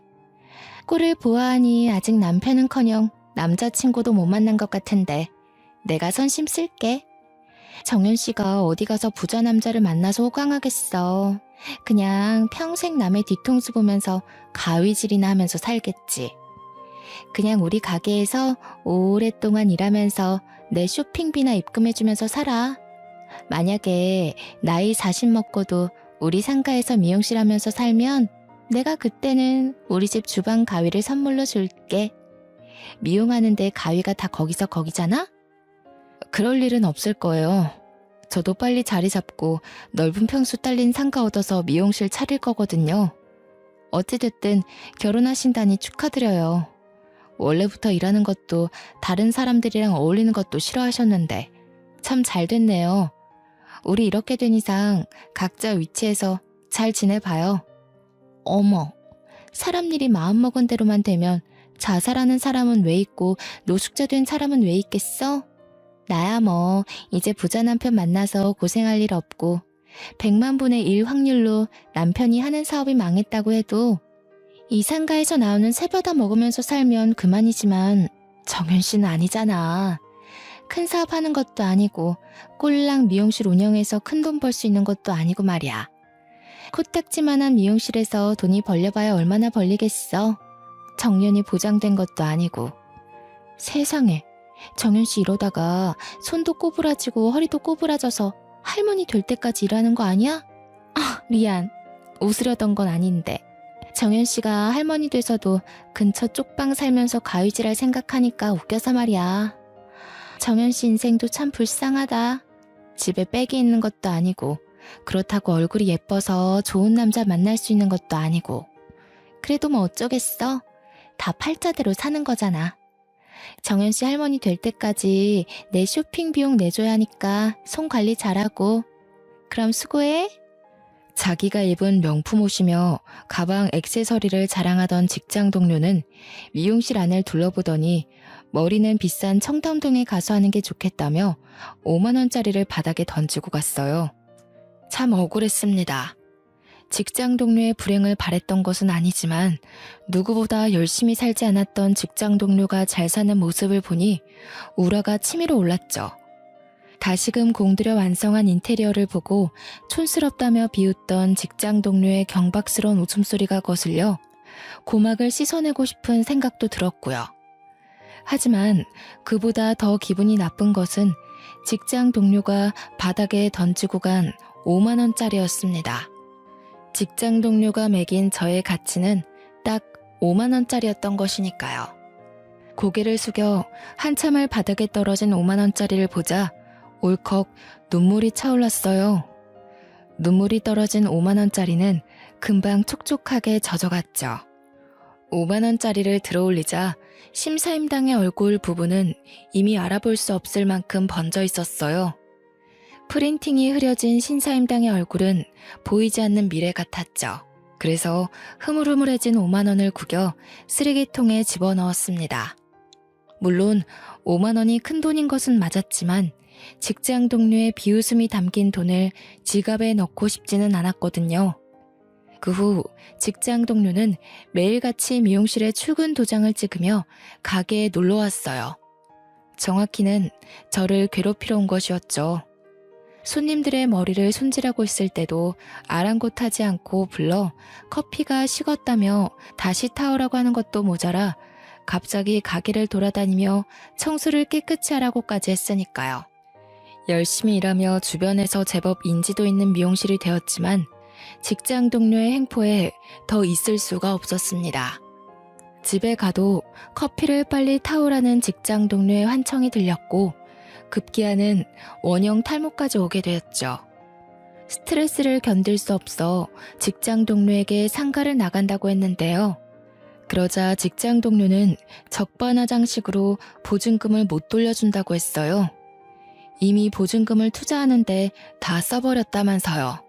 S1: 꼴을 보아하니 아직 남편은커녕 남자친구도 못 만난 것 같은데 내가 선심 쓸게. 정현 씨가 어디 가서 부자 남자를 만나서 호강하겠어. 그냥 평생 남의 뒤통수 보면서 가위질이나 하면서 살겠지. 그냥 우리 가게에서 오랫동안 일하면서 내 쇼핑비나 입금해주면서 살아. 만약에 나이 40 먹고도 우리 상가에서 미용실 하면서 살면 내가 그때는 우리 집 주방 가위를 선물로 줄게. 미용하는데 가위가 다 거기서 거기잖아? 그럴 일은 없을 거예요. 저도 빨리 자리 잡고 넓은 평수 딸린 상가 얻어서 미용실 차릴 거거든요. 어찌됐든 결혼하신다니 축하드려요. 원래부터 일하는 것도 다른 사람들이랑 어울리는 것도 싫어하셨는데 참 잘 됐네요. 우리 이렇게 된 이상 각자 위치에서 잘 지내봐요. 어머, 사람 일이 마음먹은 대로만 되면 자살하는 사람은 왜 있고 노숙자 된 사람은 왜 있겠어? 나야 뭐 이제 부자 남편 만나서 고생할 일 없고 100만 분의 1 확률로 남편이 하는 사업이 망했다고 해도 이 상가에서 나오는 새바다 먹으면서 살면 그만이지만 정현 씨는 아니잖아. 큰 사업 하는 것도 아니고 꼴랑 미용실 운영해서 큰 돈 벌 수 있는 것도 아니고 말이야. 코딱지만한 미용실에서 돈이 벌려봐야 얼마나 벌리겠어. 정년이 보장된 것도 아니고. 세상에, 정현 씨 이러다가 손도 꼬부라지고 허리도 꼬부라져서 할머니 될 때까지 일하는 거 아니야? 아, 미안. 웃으려던 건 아닌데. 정현 씨가 할머니 돼서도 근처 쪽방 살면서 가위질할 생각하니까 웃겨서 말이야. 정현 씨 인생도 참 불쌍하다. 집에 빽이 있는 것도 아니고 그렇다고 얼굴이 예뻐서 좋은 남자 만날 수 있는 것도 아니고 그래도 뭐 어쩌겠어. 다 팔자대로 사는 거잖아. 정현 씨 할머니 될 때까지 내 쇼핑 비용 내줘야 하니까 손 관리 잘하고. 그럼 수고해. 자기가 입은 명품 옷이며 가방 액세서리를 자랑하던 직장 동료는 미용실 안을 둘러보더니 머리는 비싼 청담동에 가서 하는 게 좋겠다며 5만 원짜리를 바닥에 던지고 갔어요. 참 억울했습니다. 직장 동료의 불행을 바랬던 것은 아니지만 누구보다 열심히 살지 않았던 직장 동료가 잘 사는 모습을 보니 우라가 치밀어 올랐죠. 다시금 공들여 완성한 인테리어를 보고 촌스럽다며 비웃던 직장 동료의 경박스러운 웃음소리가 거슬려 고막을 씻어내고 싶은 생각도 들었고요. 하지만 그보다 더 기분이 나쁜 것은 직장 동료가 바닥에 던지고 간 5만 원짜리였습니다. 직장 동료가 매긴 저의 가치는 딱 5만 원짜리였던 것이니까요. 고개를 숙여 한참을 바닥에 떨어진 5만 원짜리를 보자 울컥 눈물이 차올랐어요. 눈물이 떨어진 5만 원짜리는 금방 촉촉하게 젖어갔죠. 5만 원짜리를 들어올리자 심사임당의 얼굴 부분은 이미 알아볼 수 없을 만큼 번져 있었어요. 프린팅이 흐려진 신사임당의 얼굴은 보이지 않는 미래 같았죠. 그래서 흐물흐물해진 5만 원을 구겨 쓰레기통에 집어넣었습니다. 물론 5만 원이 큰 돈인 것은 맞았지만 직장 동료의 비웃음이 담긴 돈을 지갑에 넣고 싶지는 않았거든요. 그 후 직장 동료는 매일같이 미용실에 출근 도장을 찍으며 가게에 놀러 왔어요. 정확히는 저를 괴롭히러 온 것이었죠. 손님들의 머리를 손질하고 있을 때도 아랑곳하지 않고 불러 커피가 식었다며 다시 타오라고 하는 것도 모자라 갑자기 가게를 돌아다니며 청소를 깨끗이 하라고까지 했으니까요. 열심히 일하며 주변에서 제법 인지도 있는 미용실이 되었지만 직장 동료의 행포에 더 있을 수가 없었습니다. 집에 가도 커피를 빨리 타오라는 직장 동료의 환청이 들렸고 급기야는 원형 탈모까지 오게 되었죠. 스트레스를 견딜 수 없어 직장 동료에게 상가를 나간다고 했는데요. 그러자 직장 동료는 적반하장식으로 보증금을 못 돌려준다고 했어요. 이미 보증금을 투자하는데 다 써버렸다면서요.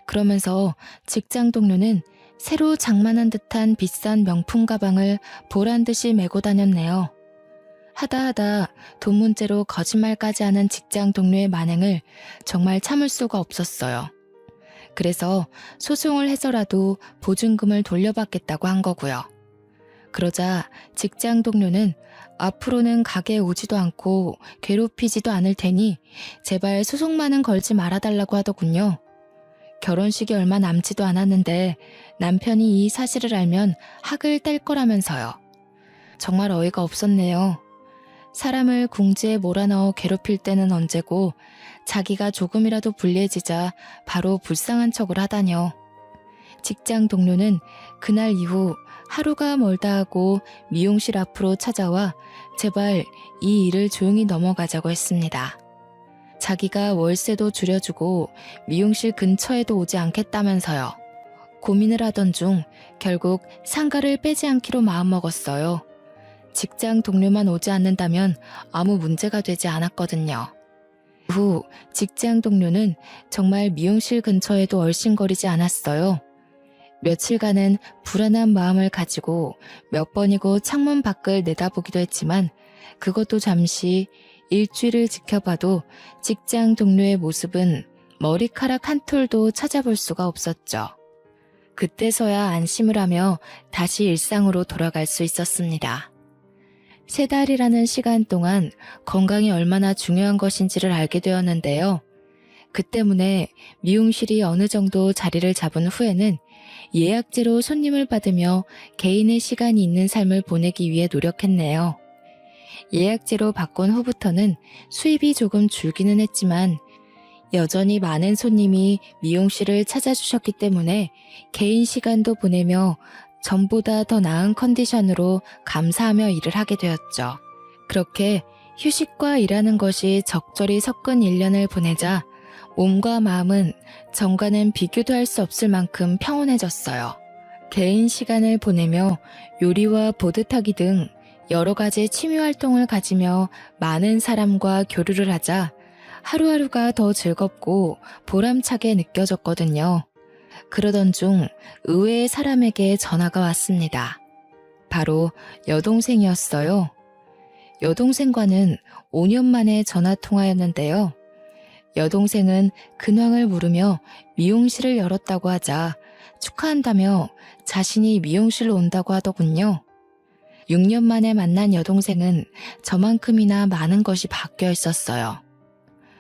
S1: 그러면서 직장 동료는 새로 장만한 듯한 비싼 명품 가방을 보란듯이 메고 다녔네요. 하다하다 돈 문제로 거짓말까지 하는 직장 동료의 만행을 정말 참을 수가 없었어요. 그래서 소송을 해서라도 보증금을 돌려받겠다고 한 거고요. 그러자 직장 동료는 앞으로는 가게에 오지도 않고 괴롭히지도 않을 테니 제발 소송만은 걸지 말아달라고 하더군요. 결혼식이 얼마 남지도 않았는데 남편이 이 사실을 알면 학을 뗄 거라면서요. 정말 어이가 없었네요. 사람을 궁지에 몰아넣어 괴롭힐 때는 언제고 자기가 조금이라도 불리해지자 바로 불쌍한 척을 하다뇨. 직장 동료는 그날 이후 하루가 멀다 하고 미용실 앞으로 찾아와 제발 이 일을 조용히 넘어가자고 했습니다. 자기가 월세도 줄여주고 미용실 근처에도 오지 않겠다면서요. 고민을 하던 중 결국 상가를 빼지 않기로 마음먹었어요. 직장 동료만 오지 않는다면 아무 문제가 되지 않았거든요. 후 직장 동료는 정말 미용실 근처에도 얼씬거리지 않았어요. 며칠간은 불안한 마음을 가지고 몇 번이고 창문 밖을 내다보기도 했지만 그것도 잠시 일주일을 지켜봐도 직장 동료의 모습은 머리카락 한 톨도 찾아볼 수가 없었죠. 그때서야 안심을 하며 다시 일상으로 돌아갈 수 있었습니다. 3달이라는 시간 동안 건강이 얼마나 중요한 것인지를 알게 되었는데요. 그 때문에 미용실이 어느 정도 자리를 잡은 후에는 예약제로 손님을 받으며 개인의 시간이 있는 삶을 보내기 위해 노력했네요. 예약제로 바꾼 후부터는 수입이 조금 줄기는 했지만 여전히 많은 손님이 미용실을 찾아주셨기 때문에 개인 시간도 보내며 전보다 더 나은 컨디션으로 감사하며 일을 하게 되었죠. 그렇게 휴식과 일하는 것이 적절히 섞은 1년을 보내자 몸과 마음은 전과는 비교도 할 수 없을 만큼 평온해졌어요. 개인 시간을 보내며 요리와 보드타기 등 여러 가지 취미 활동을 가지며 많은 사람과 교류를 하자 하루하루가 더 즐겁고 보람차게 느껴졌거든요. 그러던 중 의외의 사람에게 전화가 왔습니다. 바로 여동생이었어요. 여동생과는 5년 만에 전화통화였는데요. 여동생은 근황을 물으며 미용실을 열었다고 하자 축하한다며 자신이 미용실로 온다고 하더군요. 6년 만에 만난 여동생은 저만큼이나 많은 것이 바뀌어 있었어요.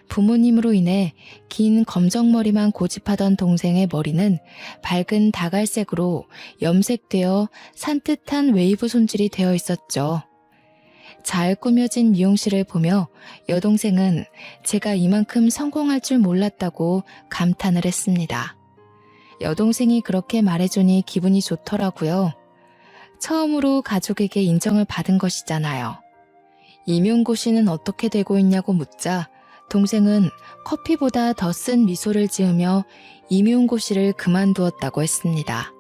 S1: 부모님으로 인해 긴 검정머리만 고집하던 동생의 머리는 밝은 다갈색으로 염색되어 산뜻한 웨이브 손질이 되어 있었죠. 잘 꾸며진 미용실을 보며 여동생은 제가 이만큼 성공할 줄 몰랐다고 감탄을 했습니다. 여동생이 그렇게 말해주니 기분이 좋더라고요. 처음으로 가족에게 인정을 받은 것이잖아요. 임용고 씨는 어떻게 되고 있냐고 묻자 동생은 커피보다 더 쓴 미소를 지으며 임용고 씨를 그만두었다고 했습니다.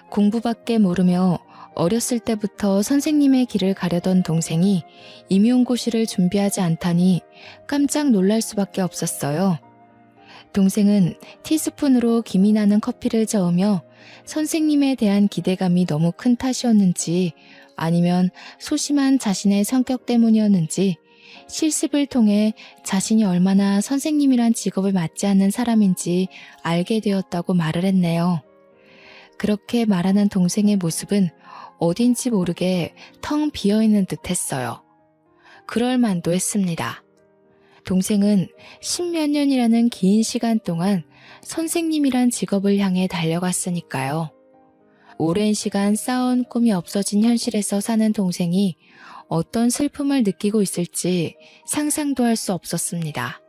S1: 공부밖에 모르며 어렸을 때부터 선생님의 길을 가려던 동생이 임용고시를 준비하지 않다니 깜짝 놀랄 수밖에 없었어요. 동생은 티스푼으로 김이 나는 커피를 저으며 선생님에 대한 기대감이 너무 큰 탓이었는지 아니면 소심한 자신의 성격 때문이었는지 실습을 통해 자신이 얼마나 선생님이란 직업을 맞지 않는 사람인지 알게 되었다고 말을 했네요. 그렇게 말하는 동생의 모습은 어딘지 모르게 텅 비어있는 듯 했어요. 그럴 만도 했습니다. 동생은 10몇 년이라는 긴 시간 동안 선생님이란 직업을 향해 달려갔으니까요. 오랜 시간 쌓아온 꿈이 없어진 현실에서 사는 동생이 어떤 슬픔을 느끼고 있을지 상상도 할 수 없었습니다.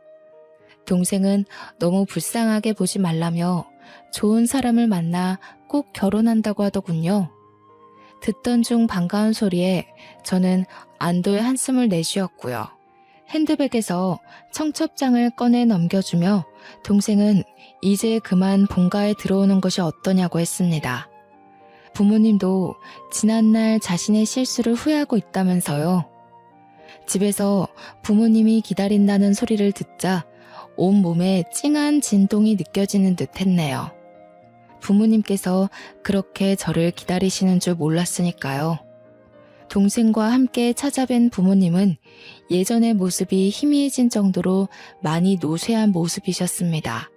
S1: 동생은 너무 불쌍하게 보지 말라며 좋은 사람을 만나 꼭 결혼한다고 하더군요. 듣던 중 반가운 소리에 저는 안도의 한숨을 내쉬었고요. 핸드백에서 청첩장을 꺼내 넘겨주며 동생은 이제 그만 본가에 들어오는 것이 어떠냐고 했습니다. 부모님도 지난날 자신의 실수를 후회하고 있다면서요. 집에서 부모님이 기다린다는 소리를 듣자 온몸에 찡한 진동이 느껴지는 듯 했네요. 부모님께서 그렇게 저를 기다리시는 줄 몰랐으니까요. 동생과 함께 찾아뵌 부모님은 예전의 모습이 희미해진 정도로 많이 노쇠한 모습이셨습니다.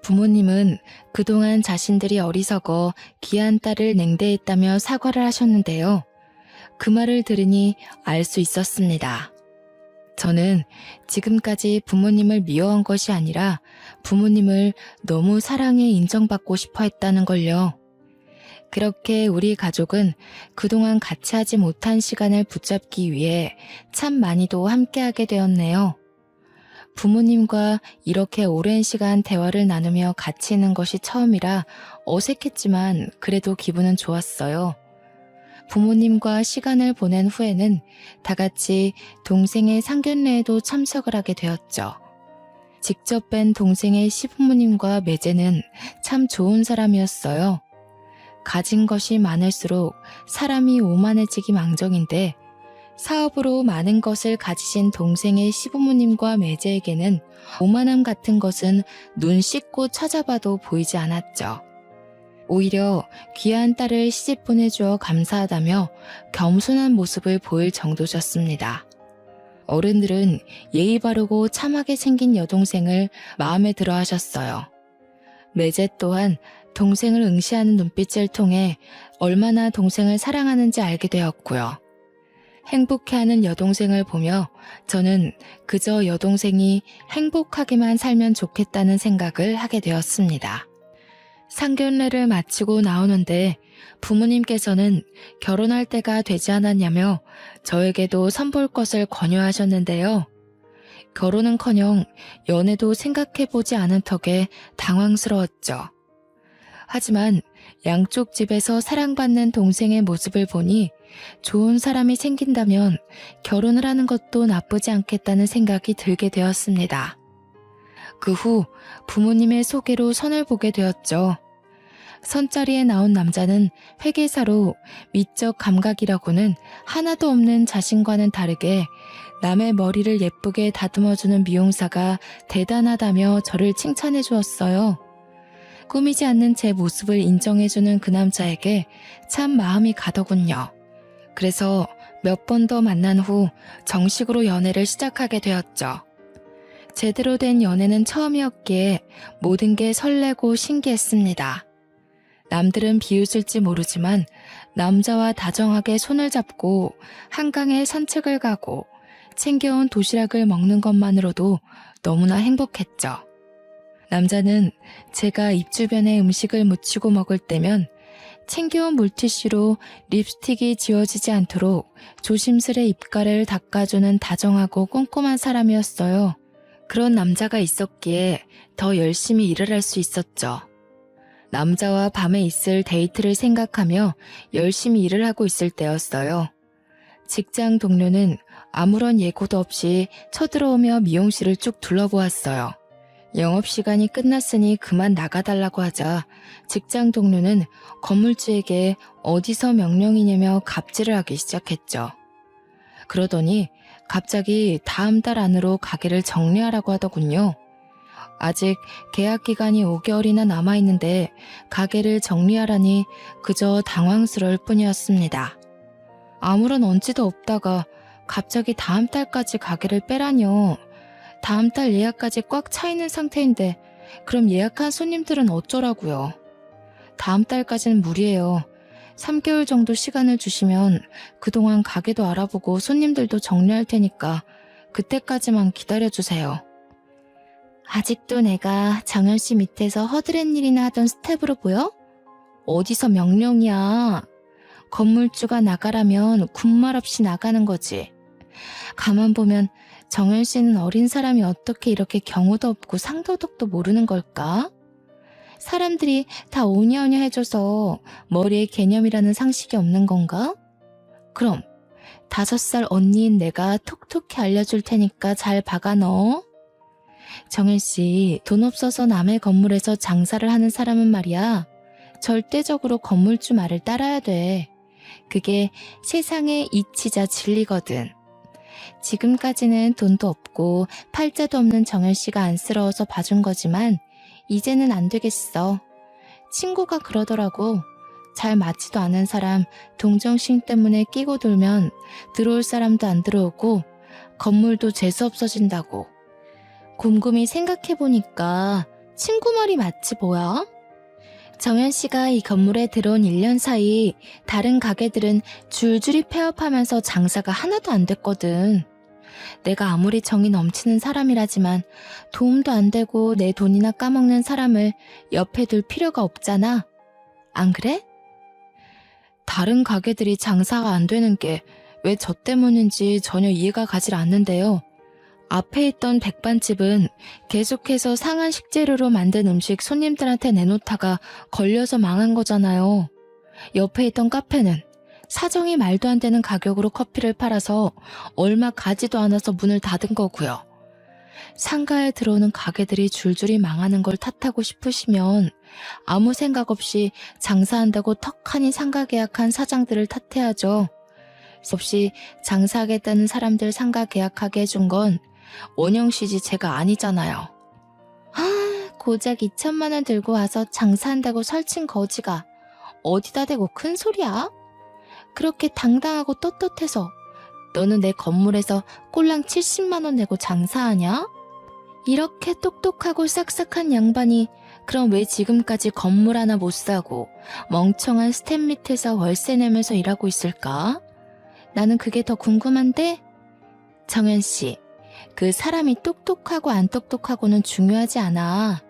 S1: 부모님은 그동안 자신들이 어리석어 귀한 딸을 냉대했다며 사과를 하셨는데요. 그 말을 들으니 알 수 있었습니다. 저는 지금까지 부모님을 미워한 것이 아니라 부모님을 너무 사랑해 인정받고 싶어 했다는 걸요. 그렇게 우리 가족은 그동안 같이 하지 못한 시간을 붙잡기 위해 참 많이도 함께하게 되었네요. 부모님과 이렇게 오랜 시간 대화를 나누며 같이 있는 것이 처음이라 어색했지만 그래도 기분은 좋았어요. 부모님과 시간을 보낸 후에는 다 같이 동생의 상견례에도 참석을 하게 되었죠. 직접 뵌 동생의 시부모님과 매제는 참 좋은 사람이었어요. 가진 것이 많을수록 사람이 오만해지기 망정인데 사업으로 많은 것을 가지신 동생의 시부모님과 매제에게는 오만함 같은 것은 눈 씻고 찾아봐도 보이지 않았죠. 오히려 귀한 딸을 시집 보내주어 감사하다며 겸손한 모습을 보일 정도셨습니다. 어른들은 예의 바르고 참하게 생긴 여동생을 마음에 들어 하셨어요. 매제 또한 동생을 응시하는 눈빛을 통해 얼마나 동생을 사랑하는지 알게 되었고요. 행복해하는 여동생을 보며 저는 그저 여동생이 행복하게만 살면 좋겠다는 생각을 하게 되었습니다. 상견례를 마치고 나오는데 부모님께서는 결혼할 때가 되지 않았냐며 저에게도 선볼 것을 권유하셨는데요. 결혼은커녕 연애도 생각해보지 않은 턱에 당황스러웠죠. 하지만 양쪽 집에서 사랑받는 동생의 모습을 보니 좋은 사람이 생긴다면 결혼을 하는 것도 나쁘지 않겠다는 생각이 들게 되었습니다. 그 후 부모님의 소개로 선을 보게 되었죠. 선자리에 나온 남자는 회계사로 미적 감각이라고는 하나도 없는 자신과는 다르게 남의 머리를 예쁘게 다듬어주는 미용사가 대단하다며 저를 칭찬해 주었어요. 꾸미지 않는 제 모습을 인정해주는 그 남자에게 참 마음이 가더군요. 그래서 몇 번 더 만난 후 정식으로 연애를 시작하게 되었죠. 제대로 된 연애는 처음이었기에 모든 게 설레고 신기했습니다. 남들은 비웃을지 모르지만 남자와 다정하게 손을 잡고 한강에 산책을 가고 챙겨온 도시락을 먹는 것만으로도 너무나 행복했죠. 남자는 제가 입 주변에 음식을 묻히고 먹을 때면 챙겨온 물티슈로 립스틱이 지워지지 않도록 조심스레 입가를 닦아주는 다정하고 꼼꼼한 사람이었어요. 그런 남자가 있었기에 더 열심히 일을 할 수 있었죠. 남자와 밤에 있을 데이트를 생각하며 열심히 일을 하고 있을 때였어요. 직장 동료는 아무런 예고도 없이 쳐들어오며 미용실을 쭉 둘러보았어요. 영업시간이 끝났으니 그만 나가달라고 하자 직장 동료는 건물주에게 어디서 명령이냐며 갑질을 하기 시작했죠. 그러더니 갑자기 다음 달 안으로 가게를 정리하라고 하더군요. 아직 계약 기간이 5개월이나 남아있는데 가게를 정리하라니 그저 당황스러울 뿐이었습니다. 아무런 언지도 없다가 갑자기 다음 달까지 가게를 빼라뇨. 다음 달 예약까지 꽉 차 있는 상태인데 그럼 예약한 손님들은 어쩌라고요. 다음 달까지는 무리예요. 3개월 정도 시간을 주시면 그동안 가게도 알아보고 손님들도 정리할 테니까 그때까지만 기다려주세요. 아직도 내가 정현 씨 밑에서 허드렛 일이나 하던 스텝으로 보여? 어디서 명령이야. 건물주가 나가라면 군말 없이 나가는 거지. 가만 보면 정현 씨는 어린 사람이 어떻게 이렇게 경우도 없고 상도덕도 모르는 걸까? 사람들이 다 오냐오냐 해줘서 머리에 개념이라는 상식이 없는 건가? 그럼 5살 언니인 내가 톡톡히 알려줄 테니까 잘 박아 넣어. 정현 씨, 돈 없어서 남의 건물에서 장사를 하는 사람은 말이야. 절대적으로 건물주 말을 따라야 돼. 그게 세상의 이치자 진리거든. 지금까지는 돈도 없고 팔자도 없는 정현 씨가 안쓰러워서 봐준 거지만 이제는 안 되겠어. 친구가 그러더라고. 잘 맞지도 않은 사람 동정심 때문에 끼고 돌면 들어올 사람도 안 들어오고 건물도 재수 없어진다고. 곰곰이 생각해보니까 친구 말이 맞지 뭐야? 정현 씨가 이 건물에 들어온 1년 사이 다른 가게들은 줄줄이 폐업하면서 장사가 하나도 안 됐거든. 내가 아무리 정이 넘치는 사람이라지만 도움도 안 되고 내 돈이나 까먹는 사람을 옆에 둘 필요가 없잖아. 안 그래? 다른 가게들이 장사가 안 되는 게 왜 저 때문인지 전혀 이해가 가질 않는데요. 앞에 있던 백반집은 계속해서 상한 식재료로 만든 음식 손님들한테 내놓다가 걸려서 망한 거잖아요. 옆에 있던 카페는 사정이 말도 안 되는 가격으로 커피를 팔아서 얼마 가지도 않아서 문을 닫은 거고요. 상가에 들어오는 가게들이 줄줄이 망하는 걸 탓하고 싶으시면 아무 생각 없이 장사한다고 턱하니 상가 계약한 사장들을 탓해야죠. 없이 장사하겠다는 사람들 상가 계약하게 해준 건 원영 씨지 제가 아니잖아요. 고작 2천만 원 들고 와서 장사한다고 설친 거지가 어디다 대고 큰 소리야? 그렇게 당당하고 떳떳해서 너는 내 건물에서 꼴랑 70만 원 내고 장사하냐? 이렇게 똑똑하고 싹싹한 양반이 그럼 왜 지금까지 건물 하나 못 사고 멍청한 스텝 밑에서 월세 내면서 일하고 있을까? 나는 그게 더 궁금한데? 정연 씨, 그 사람이 똑똑하고 안 똑똑하고는 중요하지 않아.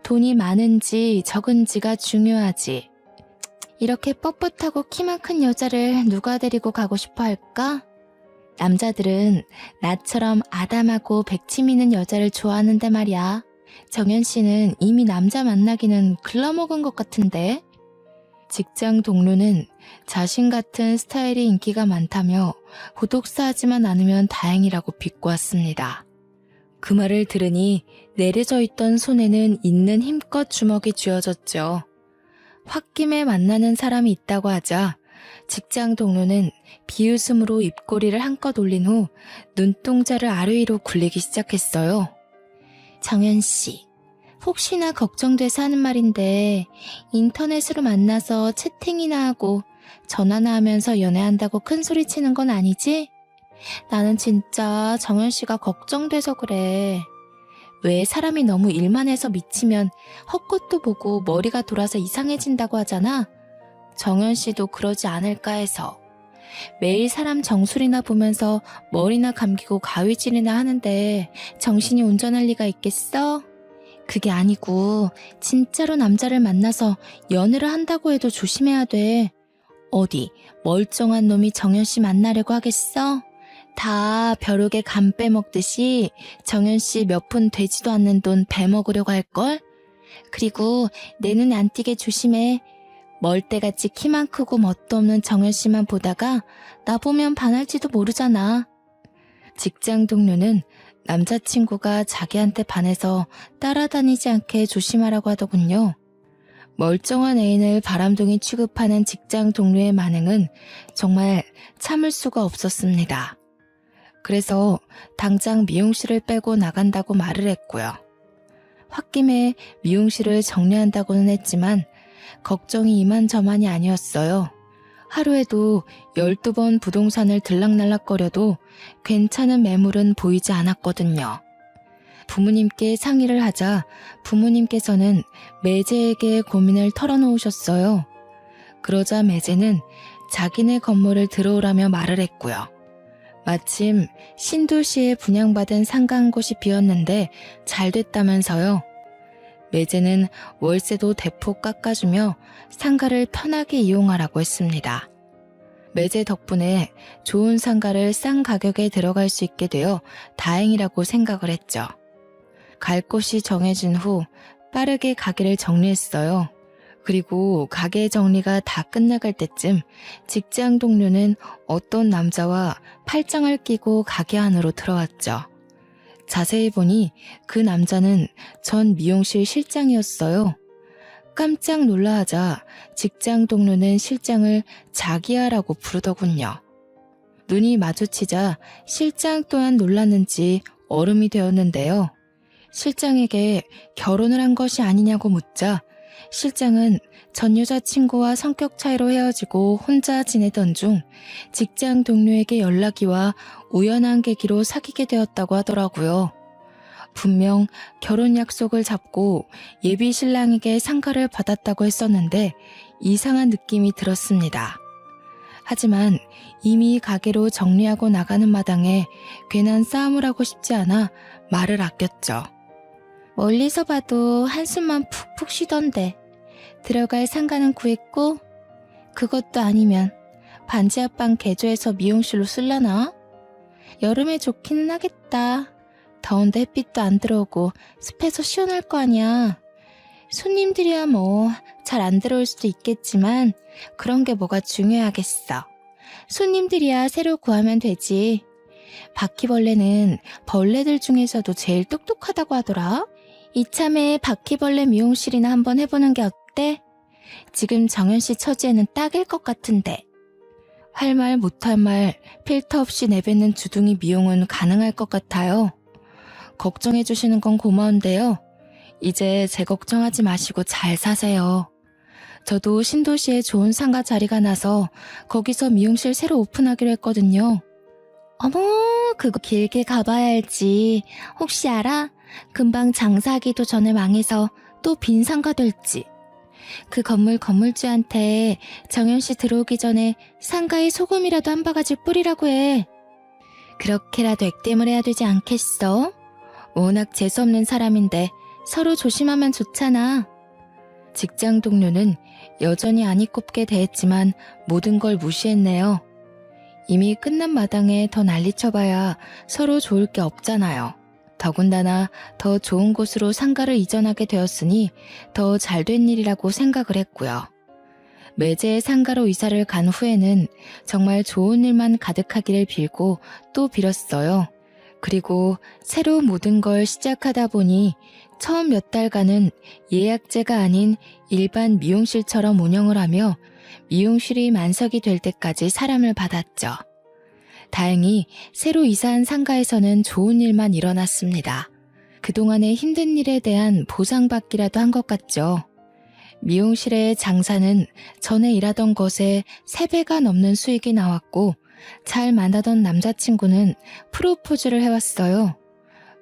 S1: 돈이 많은지 적은지가 중요하지. 이렇게 뻣뻣하고 키만 큰 여자를 누가 데리고 가고 싶어 할까? 남자들은 나처럼 아담하고 백침 있는 여자를 좋아하는데 말이야. 정연 씨는 이미 남자 만나기는 글러먹은 것 같은데? 직장 동료는 자신 같은 스타일이 인기가 많다며 고독사하지만 않으면 다행이라고 비꼬았습니다. 그 말을 들으니 내려져 있던 손에는 있는 힘껏 주먹이 쥐어졌죠. 홧김에 만나는 사람이 있다고 하자 직장 동료는 비웃음으로 입꼬리를 한껏 올린 후 눈동자를 아래 위로 굴리기 시작했어요. 정연 씨, 혹시나 걱정돼서 하는 말인데 인터넷으로 만나서 채팅이나 하고 전화나 하면서 연애한다고 큰 소리 치는 건 아니지? 나는 진짜 정연 씨가 걱정돼서 그래. 왜 사람이 너무 일만 해서 미치면 헛것도 보고 머리가 돌아서 이상해진다고 하잖아. 정연 씨도 그러지 않을까 해서. 매일 사람 정수리나 보면서 머리나 감기고 가위질이나 하는데 정신이 온전할 리가 있겠어? 그게 아니고 진짜로 남자를 만나서 연애를 한다고 해도 조심해야 돼. 어디 멀쩡한 놈이 정연 씨 만나려고 하겠어? 다 벼룩에 간 빼먹듯이 정연 씨 몇 푼 되지도 않는 돈 빼먹으려고 할걸? 그리고 내 눈에 안 띄게 조심해. 멀대같이 키만 크고 멋도 없는 정연 씨만 보다가 나 보면 반할지도 모르잖아. 직장 동료는 남자친구가 자기한테 반해서 따라다니지 않게 조심하라고 하더군요. 멀쩡한 애인을 바람둥이 취급하는 직장 동료의 반응은 정말 참을 수가 없었습니다. 그래서 당장 미용실을 빼고 나간다고 말을 했고요. 홧김에 미용실을 정리한다고는 했지만 걱정이 이만저만이 아니었어요. 하루에도 12번 부동산을 들락날락거려도 괜찮은 매물은 보이지 않았거든요. 부모님께 상의를 하자 부모님께서는 매제에게 고민을 털어놓으셨어요. 그러자 매제는 자기네 건물을 들어오라며 말을 했고요. 마침 신도시에 분양받은 상가 한 곳이 비었는데 잘 됐다면서요. 매제는 월세도 대폭 깎아주며 상가를 편하게 이용하라고 했습니다. 매제 덕분에 좋은 상가를 싼 가격에 들어갈 수 있게 되어 다행이라고 생각을 했죠. 갈 곳이 정해진 후 빠르게 가게를 정리했어요. 그리고 가게 정리가 다 끝나갈 때쯤 직장 동료는 어떤 남자와 팔짱을 끼고 가게 안으로 들어왔죠. 자세히 보니 그 남자는 전 미용실 실장이었어요. 깜짝 놀라하자 직장 동료는 실장을 자기야라고 부르더군요. 눈이 마주치자 실장 또한 놀랐는지 얼음이 되었는데요. 실장에게 결혼을 한 것이 아니냐고 묻자 실장은 전 여자친구와 성격 차이로 헤어지고 혼자 지내던 중 직장 동료에게 연락이 와 우연한 계기로 사귀게 되었다고 하더라고요. 분명 결혼 약속을 잡고 예비 신랑에게 상가를 받았다고 했었는데 이상한 느낌이 들었습니다. 하지만 이미 가게로 정리하고 나가는 마당에 괜한 싸움을 하고 싶지 않아 말을 아꼈죠. 멀리서 봐도 한숨만 푹푹 쉬던데 들어갈 상가는 구했고 그것도 아니면 반지 합방 개조해서 미용실로 쓸라나? 여름에 좋기는 하겠다. 더운데 햇빛도 안 들어오고 습해서 시원할 거 아니야. 손님들이야 뭐 잘 안 들어올 수도 있겠지만 그런 게 뭐가 중요하겠어. 손님들이야 새로 구하면 되지. 바퀴벌레는 벌레들 중에서도 제일 똑똑하다고 하더라. 이참에 바퀴벌레 미용실이나 한번 해보는 게 어때? 지금 정연씨 처지에는 딱일 것 같은데. 할 말 못할 말 필터 없이 내뱉는 주둥이 미용은 가능할 것 같아요. 걱정해 주시는 건 고마운데요. 이제 제 걱정하지 마시고 잘 사세요. 저도 신도시에 좋은 상가 자리가 나서 거기서 미용실 새로 오픈하기로 했거든요. 어머, 그거 길게 가봐야 알지. 혹시 알아? 금방 장사하기도 전에 망해서 또 빈 상가 될지. 그 건물주한테 정연씨 들어오기 전에 상가에 소금이라도 한 바가지 뿌리라고 해. 그렇게라도 액땜을 해야 되지 않겠어? 워낙 재수없는 사람인데 서로 조심하면 좋잖아. 직장 동료는 여전히 안이 꼽게 대했지만 모든 걸 무시했네요. 이미 끝난 마당에 더 난리쳐봐야 서로 좋을 게 없잖아요. 더군다나 더 좋은 곳으로 상가를 이전하게 되었으니 더 잘된 일이라고 생각을 했고요. 매제의 상가로 이사를 간 후에는 정말 좋은 일만 가득하기를 빌고 또 빌었어요. 그리고 새로 모든 걸 시작하다 보니 처음 몇 달간은 예약제가 아닌 일반 미용실처럼 운영을 하며 미용실이 만석이 될 때까지 사람을 받았죠. 다행히 새로 이사한 상가에서는 좋은 일만 일어났습니다. 그동안의 힘든 일에 대한 보상받기라도 한 것 같죠. 미용실의 장사는 전에 일하던 것에 3배가 넘는 수익이 나왔고 잘 만나던 남자친구는 프로포즈를 해왔어요.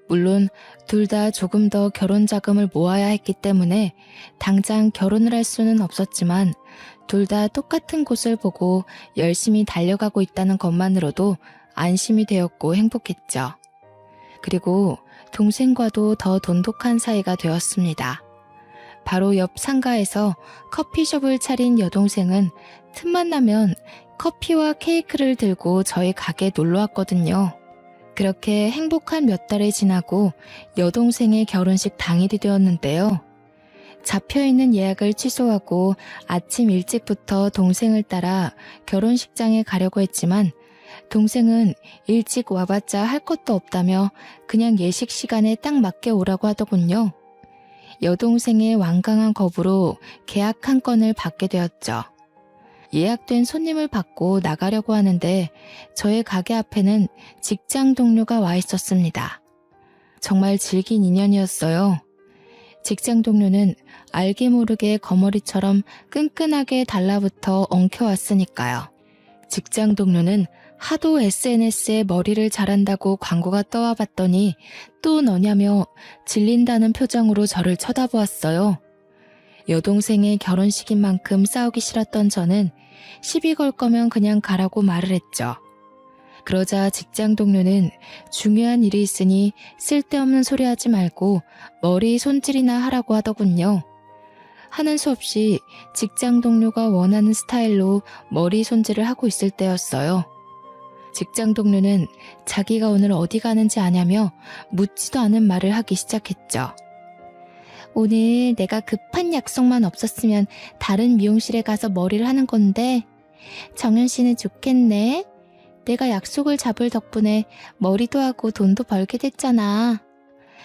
S1: 물론 둘 다 조금 더 결혼 자금을 모아야 했기 때문에 당장 결혼을 할 수는 없었지만 둘 다 똑같은 곳을 보고 열심히 달려가고 있다는 것만으로도 안심이 되었고 행복했죠. 그리고 동생과도 더 돈독한 사이가 되었습니다. 바로 옆 상가에서 커피숍을 차린 여동생은 틈만 나면 커피와 케이크를 들고 저희 가게에 놀러 왔거든요. 그렇게 행복한 몇 달이 지나고 여동생의 결혼식 당일이 되었는데요. 잡혀있는 예약을 취소하고 아침 일찍부터 동생을 따라 결혼식장에 가려고 했지만 동생은 일찍 와봤자 할 것도 없다며 그냥 예식 시간에 딱 맞게 오라고 하더군요. 여동생의 완강한 거부로 계약 한 건을 받게 되었죠. 예약된 손님을 받고 나가려고 하는데 저의 가게 앞에는 직장 동료가 와 있었습니다. 정말 질긴 인연이었어요. 직장 동료는 알게 모르게 거머리처럼 끈끈하게 달라붙어 엉켜왔으니까요. 직장 동료는 하도 SNS에 머리를 자란다고 광고가 떠와 봤더니 또 너냐며 질린다는 표정으로 저를 쳐다보았어요. 여동생의 결혼식인 만큼 싸우기 싫었던 저는 시비 걸 거면 그냥 가라고 말을 했죠. 그러자 직장 동료는 중요한 일이 있으니 쓸데없는 소리 하지 말고 머리 손질이나 하라고 하더군요. 하는 수 없이 직장 동료가 원하는 스타일로 머리 손질을 하고 있을 때였어요. 직장 동료는 자기가 오늘 어디 가는지 아냐며 묻지도 않은 말을 하기 시작했죠. 오늘 내가 급한 약속만 없었으면 다른 미용실에 가서 머리를 하는 건데 정연 씨는 좋겠네. 내가 약속을 잡을 덕분에 머리도 하고 돈도 벌게 됐잖아.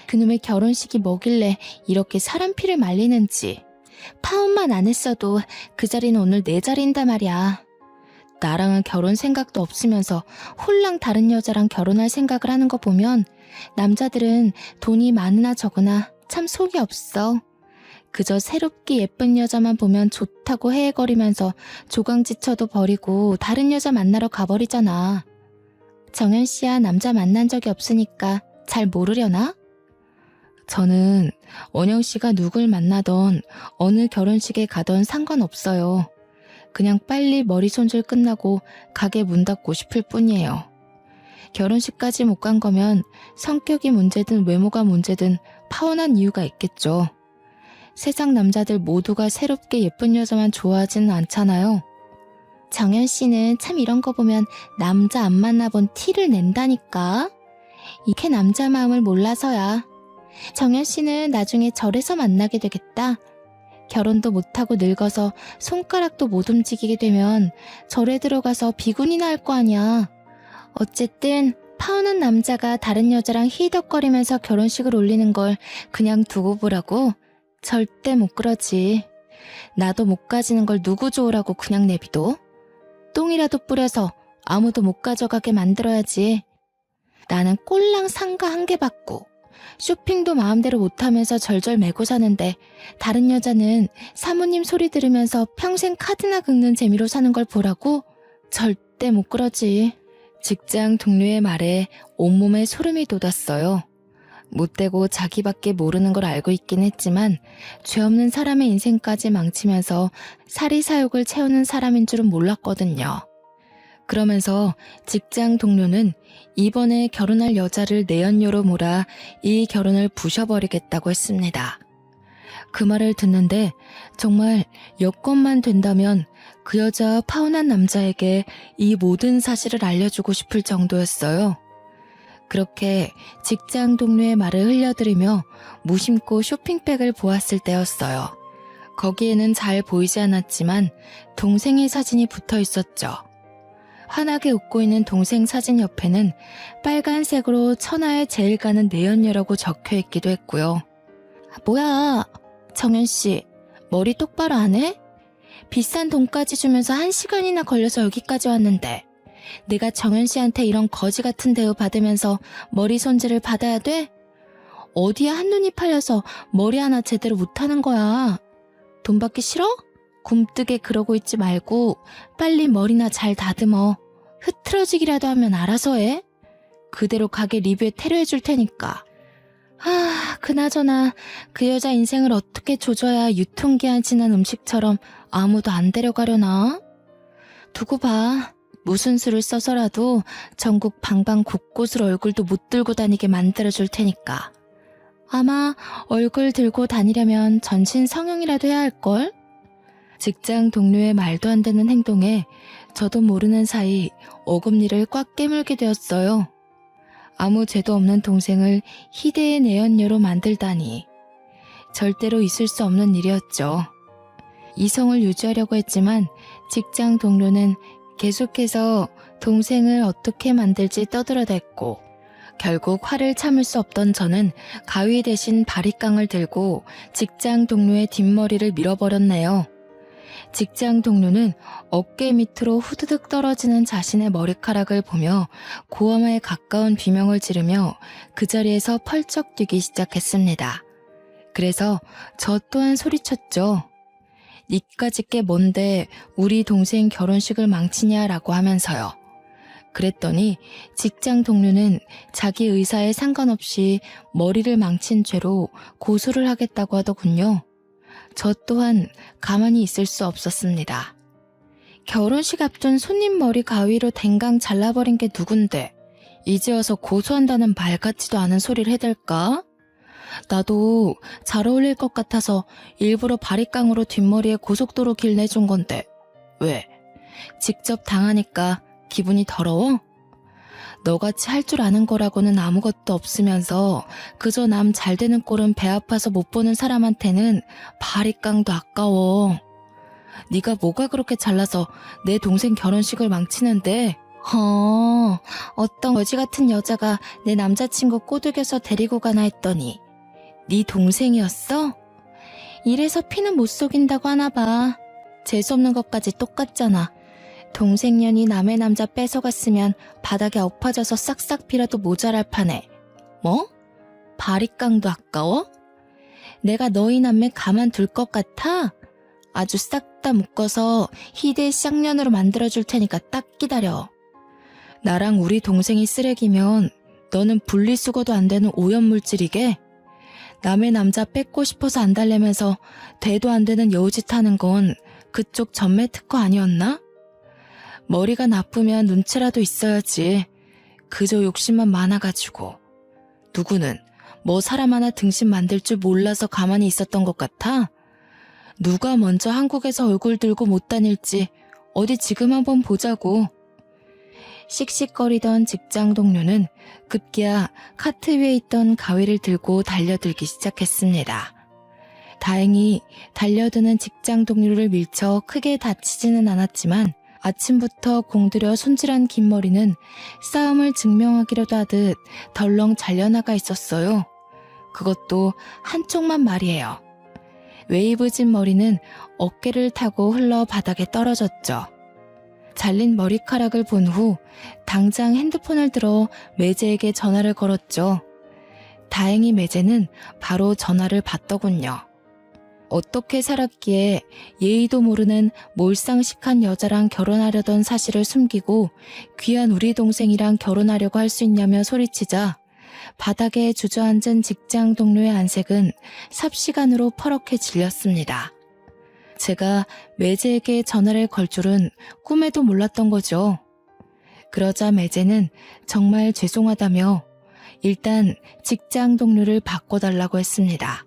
S1: 그놈의 결혼식이 뭐길래 이렇게 사람 피를 말리는지. 파혼만 안 했어도 그 자리는 오늘 내 자리인단 말이야. 나랑은 결혼 생각도 없으면서 홀랑 다른 여자랑 결혼할 생각을 하는 거 보면 남자들은 돈이 많으나 적으나 참 속이 없어. 그저 새롭게 예쁜 여자만 보면 좋다고 헤헤거리면서 조강지처도 버리고 다른 여자 만나러 가버리잖아. 정연 씨야 남자 만난 적이 없으니까 잘 모르려나? 저는 원영 씨가 누굴 만나던 어느 결혼식에 가던 상관없어요. 그냥 빨리 머리 손질 끝나고 가게 문 닫고 싶을 뿐이에요. 결혼식까지 못 간 거면 성격이 문제든 외모가 문제든 파혼한 이유가 있겠죠. 세상 남자들 모두가 새롭게 예쁜 여자만 좋아하지는 않잖아요. 정연 씨는 참 이런 거 보면 남자 안 만나본 티를 낸다니까. 이게 남자 마음을 몰라서야. 정연 씨는 나중에 절에서 만나게 되겠다. 결혼도 못하고 늙어서 손가락도 못 움직이게 되면 절에 들어가서 비군이나 할 거 아니야. 어쨌든 파혼한 남자가 다른 여자랑 히덕거리면서 결혼식을 올리는 걸 그냥 두고 보라고? 절대 못 그러지. 나도 못 가지는 걸 누구 좋으라고 그냥 내비둬? 똥이라도 뿌려서 아무도 못 가져가게 만들어야지. 나는 꼴랑 상가 한 개 받고 쇼핑도 마음대로 못하면서 절절 매고 사는데 다른 여자는 사모님 소리 들으면서 평생 카드나 긁는 재미로 사는 걸 보라고? 절대 못 그러지. 직장 동료의 말에 온몸에 소름이 돋았어요. 못되고 자기밖에 모르는 걸 알고 있긴 했지만 죄 없는 사람의 인생까지 망치면서 사리사욕을 채우는 사람인 줄은 몰랐거든요. 그러면서 직장 동료는 이번에 결혼할 여자를 내연녀로 몰아 이 결혼을 부셔버리겠다고 했습니다. 그 말을 듣는데 정말 여건만 된다면 그 여자 파혼한 남자에게 이 모든 사실을 알려주고 싶을 정도였어요. 그렇게 직장 동료의 말을 흘려들으며 무심코 쇼핑백을 보았을 때였어요. 거기에는 잘 보이지 않았지만 동생의 사진이 붙어 있었죠. 환하게 웃고 있는 동생 사진 옆에는 빨간색으로 천하에 제일 가는 내연녀라고 적혀 있기도 했고요. 뭐야, 정연씨, 머리 똑바로 안 해? 비싼 돈까지 주면서 1시간이나 걸려서 여기까지 왔는데 내가 정연씨한테 이런 거지 같은 대우 받으면서 머리 손질을 받아야 돼? 어디에 한눈이 팔려서 머리 하나 제대로 못하는 거야. 돈 받기 싫어? 굼뜨게 그러고 있지 말고 빨리 머리나 잘 다듬어. 흐트러지기라도 하면 알아서 해. 그대로 가게 리뷰에 태료해 줄 테니까. 그나저나 그 여자 인생을 어떻게 조져야 유통기한 지난 음식처럼 아무도 안 데려가려나? 두고 봐. 무슨 수를 써서라도 전국 방방 곳곳을 얼굴도 못 들고 다니게 만들어줄 테니까. 아마 얼굴 들고 다니려면 전신 성형이라도 해야 할걸? 직장 동료의 말도 안 되는 행동에 저도 모르는 사이 어금니를 꽉 깨물게 되었어요. 아무 죄도 없는 동생을 희대의 내연녀로 만들다니. 절대로 있을 수 없는 일이었죠. 이성을 유지하려고 했지만 직장 동료는 계속해서 동생을 어떻게 만들지 떠들어댔고 결국 화를 참을 수 없던 저는 가위 대신 바리깡을 들고 직장 동료의 뒷머리를 밀어버렸네요. 직장 동료는 어깨 밑으로 후드득 떨어지는 자신의 머리카락을 보며 고함에 가까운 비명을 지르며 그 자리에서 펄쩍 뛰기 시작했습니다. 그래서 저 또한 소리쳤죠. 니까짓 게 뭔데 우리 동생 결혼식을 망치냐라고 하면서요. 그랬더니 직장 동료는 자기 의사에 상관없이 머리를 망친 죄로 고소를 하겠다고 하더군요. 저 또한 가만히 있을 수 없었습니다. 결혼식 앞둔 손님 머리 가위로 댕강 잘라버린 게 누군데 이제 와서 고소한다는 말 같지도 않은 소리를 해댈까? 나도 잘 어울릴 것 같아서 일부러 바리깡으로 뒷머리에 고속도로 길 내준 건데 왜? 직접 당하니까 기분이 더러워? 너같이 할 줄 아는 거라고는 아무것도 없으면서 그저 남 잘 되는 꼴은 배 아파서 못 보는 사람한테는 바리깡도 아까워. 네가 뭐가 그렇게 잘나서 내 동생 결혼식을 망치는데? 어떤 거지 같은 여자가 내 남자친구 꼬드겨서 데리고 가나 했더니 네 동생이었어? 이래서 피는 못 속인다고 하나 봐. 재수없는 것까지 똑같잖아. 동생년이 남의 남자 뺏어갔으면 바닥에 엎어져서 싹싹 빌어도 모자랄 판에 뭐? 바리깡도 아까워? 내가 너희 남매 가만둘 것 같아? 아주 싹 다 묶어서 희대의 쌍년으로 만들어줄 테니까 딱 기다려. 나랑 우리 동생이 쓰레기면 너는 분리수거도 안 되는 오염물질이게? 남의 남자 뺏고 싶어서 안 달래면서 대도 안 되는 여우짓 하는 건 그쪽 전매 특허 아니었나? 머리가 나쁘면 눈치라도 있어야지. 그저 욕심만 많아가지고. 누구는 뭐 사람 하나 등신 만들 줄 몰라서 가만히 있었던 것 같아? 누가 먼저 한국에서 얼굴 들고 못 다닐지 어디 지금 한번 보자고. 씩씩거리던 직장 동료는 급기야 카트 위에 있던 가위를 들고 달려들기 시작했습니다. 다행히 달려드는 직장 동료를 밀쳐 크게 다치지는 않았지만 아침부터 공들여 손질한 긴 머리는 싸움을 증명하기라도 하듯 덜렁 잘려나가 있었어요. 그것도 한쪽만 말이에요. 웨이브진 머리는 어깨를 타고 흘러 바닥에 떨어졌죠. 잘린 머리카락을 본 후 당장 핸드폰을 들어 매제에게 전화를 걸었죠. 다행히 매제는 바로 전화를 받더군요. 어떻게 살았기에 예의도 모르는 몰상식한 여자랑 결혼하려던 사실을 숨기고 귀한 우리 동생이랑 결혼하려고 할 수 있냐며 소리치자 바닥에 주저앉은 직장 동료의 안색은 삽시간으로 퍼렇게 질렸습니다. 제가 매제에게 전화를 걸 줄은 꿈에도 몰랐던 거죠. 그러자 매제는 정말 죄송하다며 일단 직장 동료를 바꿔달라고 했습니다.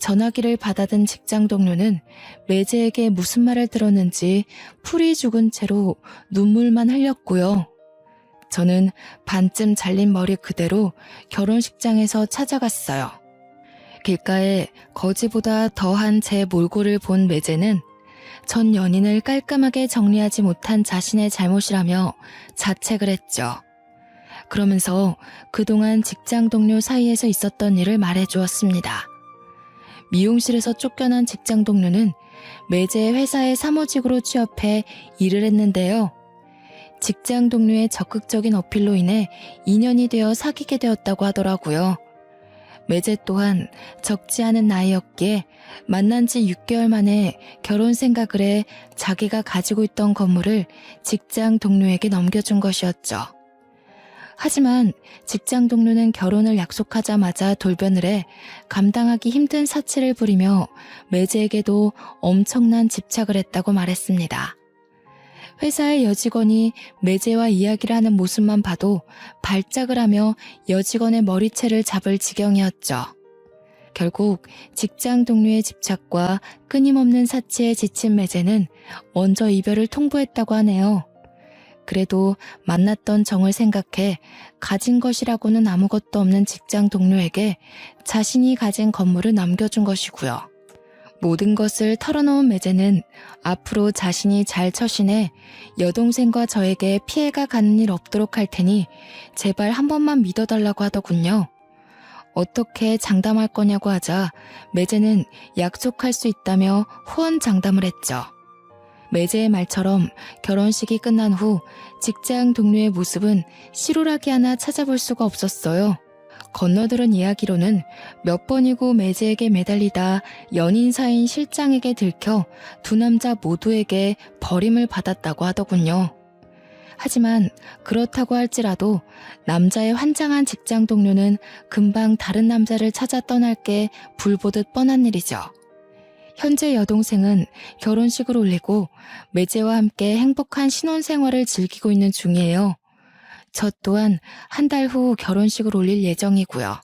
S1: 전화기를 받아든 직장 동료는 매제에게 무슨 말을 들었는지 풀이 죽은 채로 눈물만 흘렸고요. 저는 반쯤 잘린 머리 그대로 결혼식장에서 찾아갔어요. 길가에 거지보다 더한 제 몰골을 본 매제는 전 연인을 깔끔하게 정리하지 못한 자신의 잘못이라며 자책을 했죠. 그러면서 그동안 직장 동료 사이에서 있었던 일을 말해주었습니다. 미용실에서 쫓겨난 직장 동료는 매제 회사의 사무직으로 취업해 일을 했는데요. 직장 동료의 적극적인 어필로 인해 인연이 되어 사귀게 되었다고 하더라고요. 매제 또한 적지 않은 나이였기에 만난 지 6개월 만에 결혼 생각을 해 자기가 가지고 있던 건물을 직장 동료에게 넘겨준 것이었죠. 하지만 직장 동료는 결혼을 약속하자마자 돌변을 해 감당하기 힘든 사치를 부리며 매제에게도 엄청난 집착을 했다고 말했습니다. 회사의 여직원이 매제와 이야기를 하는 모습만 봐도 발작을 하며 여직원의 머리채를 잡을 지경이었죠. 결국 직장 동료의 집착과 끊임없는 사치에 지친 매제는 먼저 이별을 통보했다고 하네요. 그래도 만났던 정을 생각해 가진 것이라고는 아무것도 없는 직장 동료에게 자신이 가진 건물을 남겨준 것이고요. 모든 것을 털어놓은 매제는 앞으로 자신이 잘 처신해 여동생과 저에게 피해가 가는 일 없도록 할 테니 제발 한 번만 믿어달라고 하더군요. 어떻게 장담할 거냐고 하자 매제는 약속할 수 있다며 호언장담을 했죠. 매제의 말처럼 결혼식이 끝난 후 직장 동료의 모습은 실오라기 하나 찾아볼 수가 없었어요. 건너들은 이야기로는 몇 번이고 매제에게 매달리다 연인 사이인 실장에게 들켜 두 남자 모두에게 버림을 받았다고 하더군요. 하지만 그렇다고 할지라도 남자의 환장한 직장 동료는 금방 다른 남자를 찾아 떠날 게 불보듯 뻔한 일이죠. 현재 여동생은 결혼식을 올리고 매제와 함께 행복한 신혼생활을 즐기고 있는 중이에요. 저 또한 한 달 후 결혼식을 올릴 예정이고요.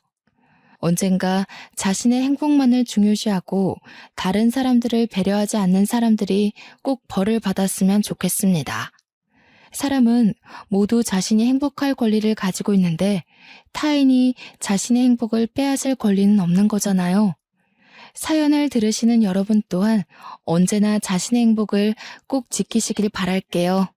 S1: 언젠가 자신의 행복만을 중요시하고 다른 사람들을 배려하지 않는 사람들이 꼭 벌을 받았으면 좋겠습니다. 사람은 모두 자신이 행복할 권리를 가지고 있는데 타인이 자신의 행복을 빼앗을 권리는 없는 거잖아요. 사연을 들으시는 여러분 또한 언제나 자신의 행복을 꼭 지키시길 바랄게요.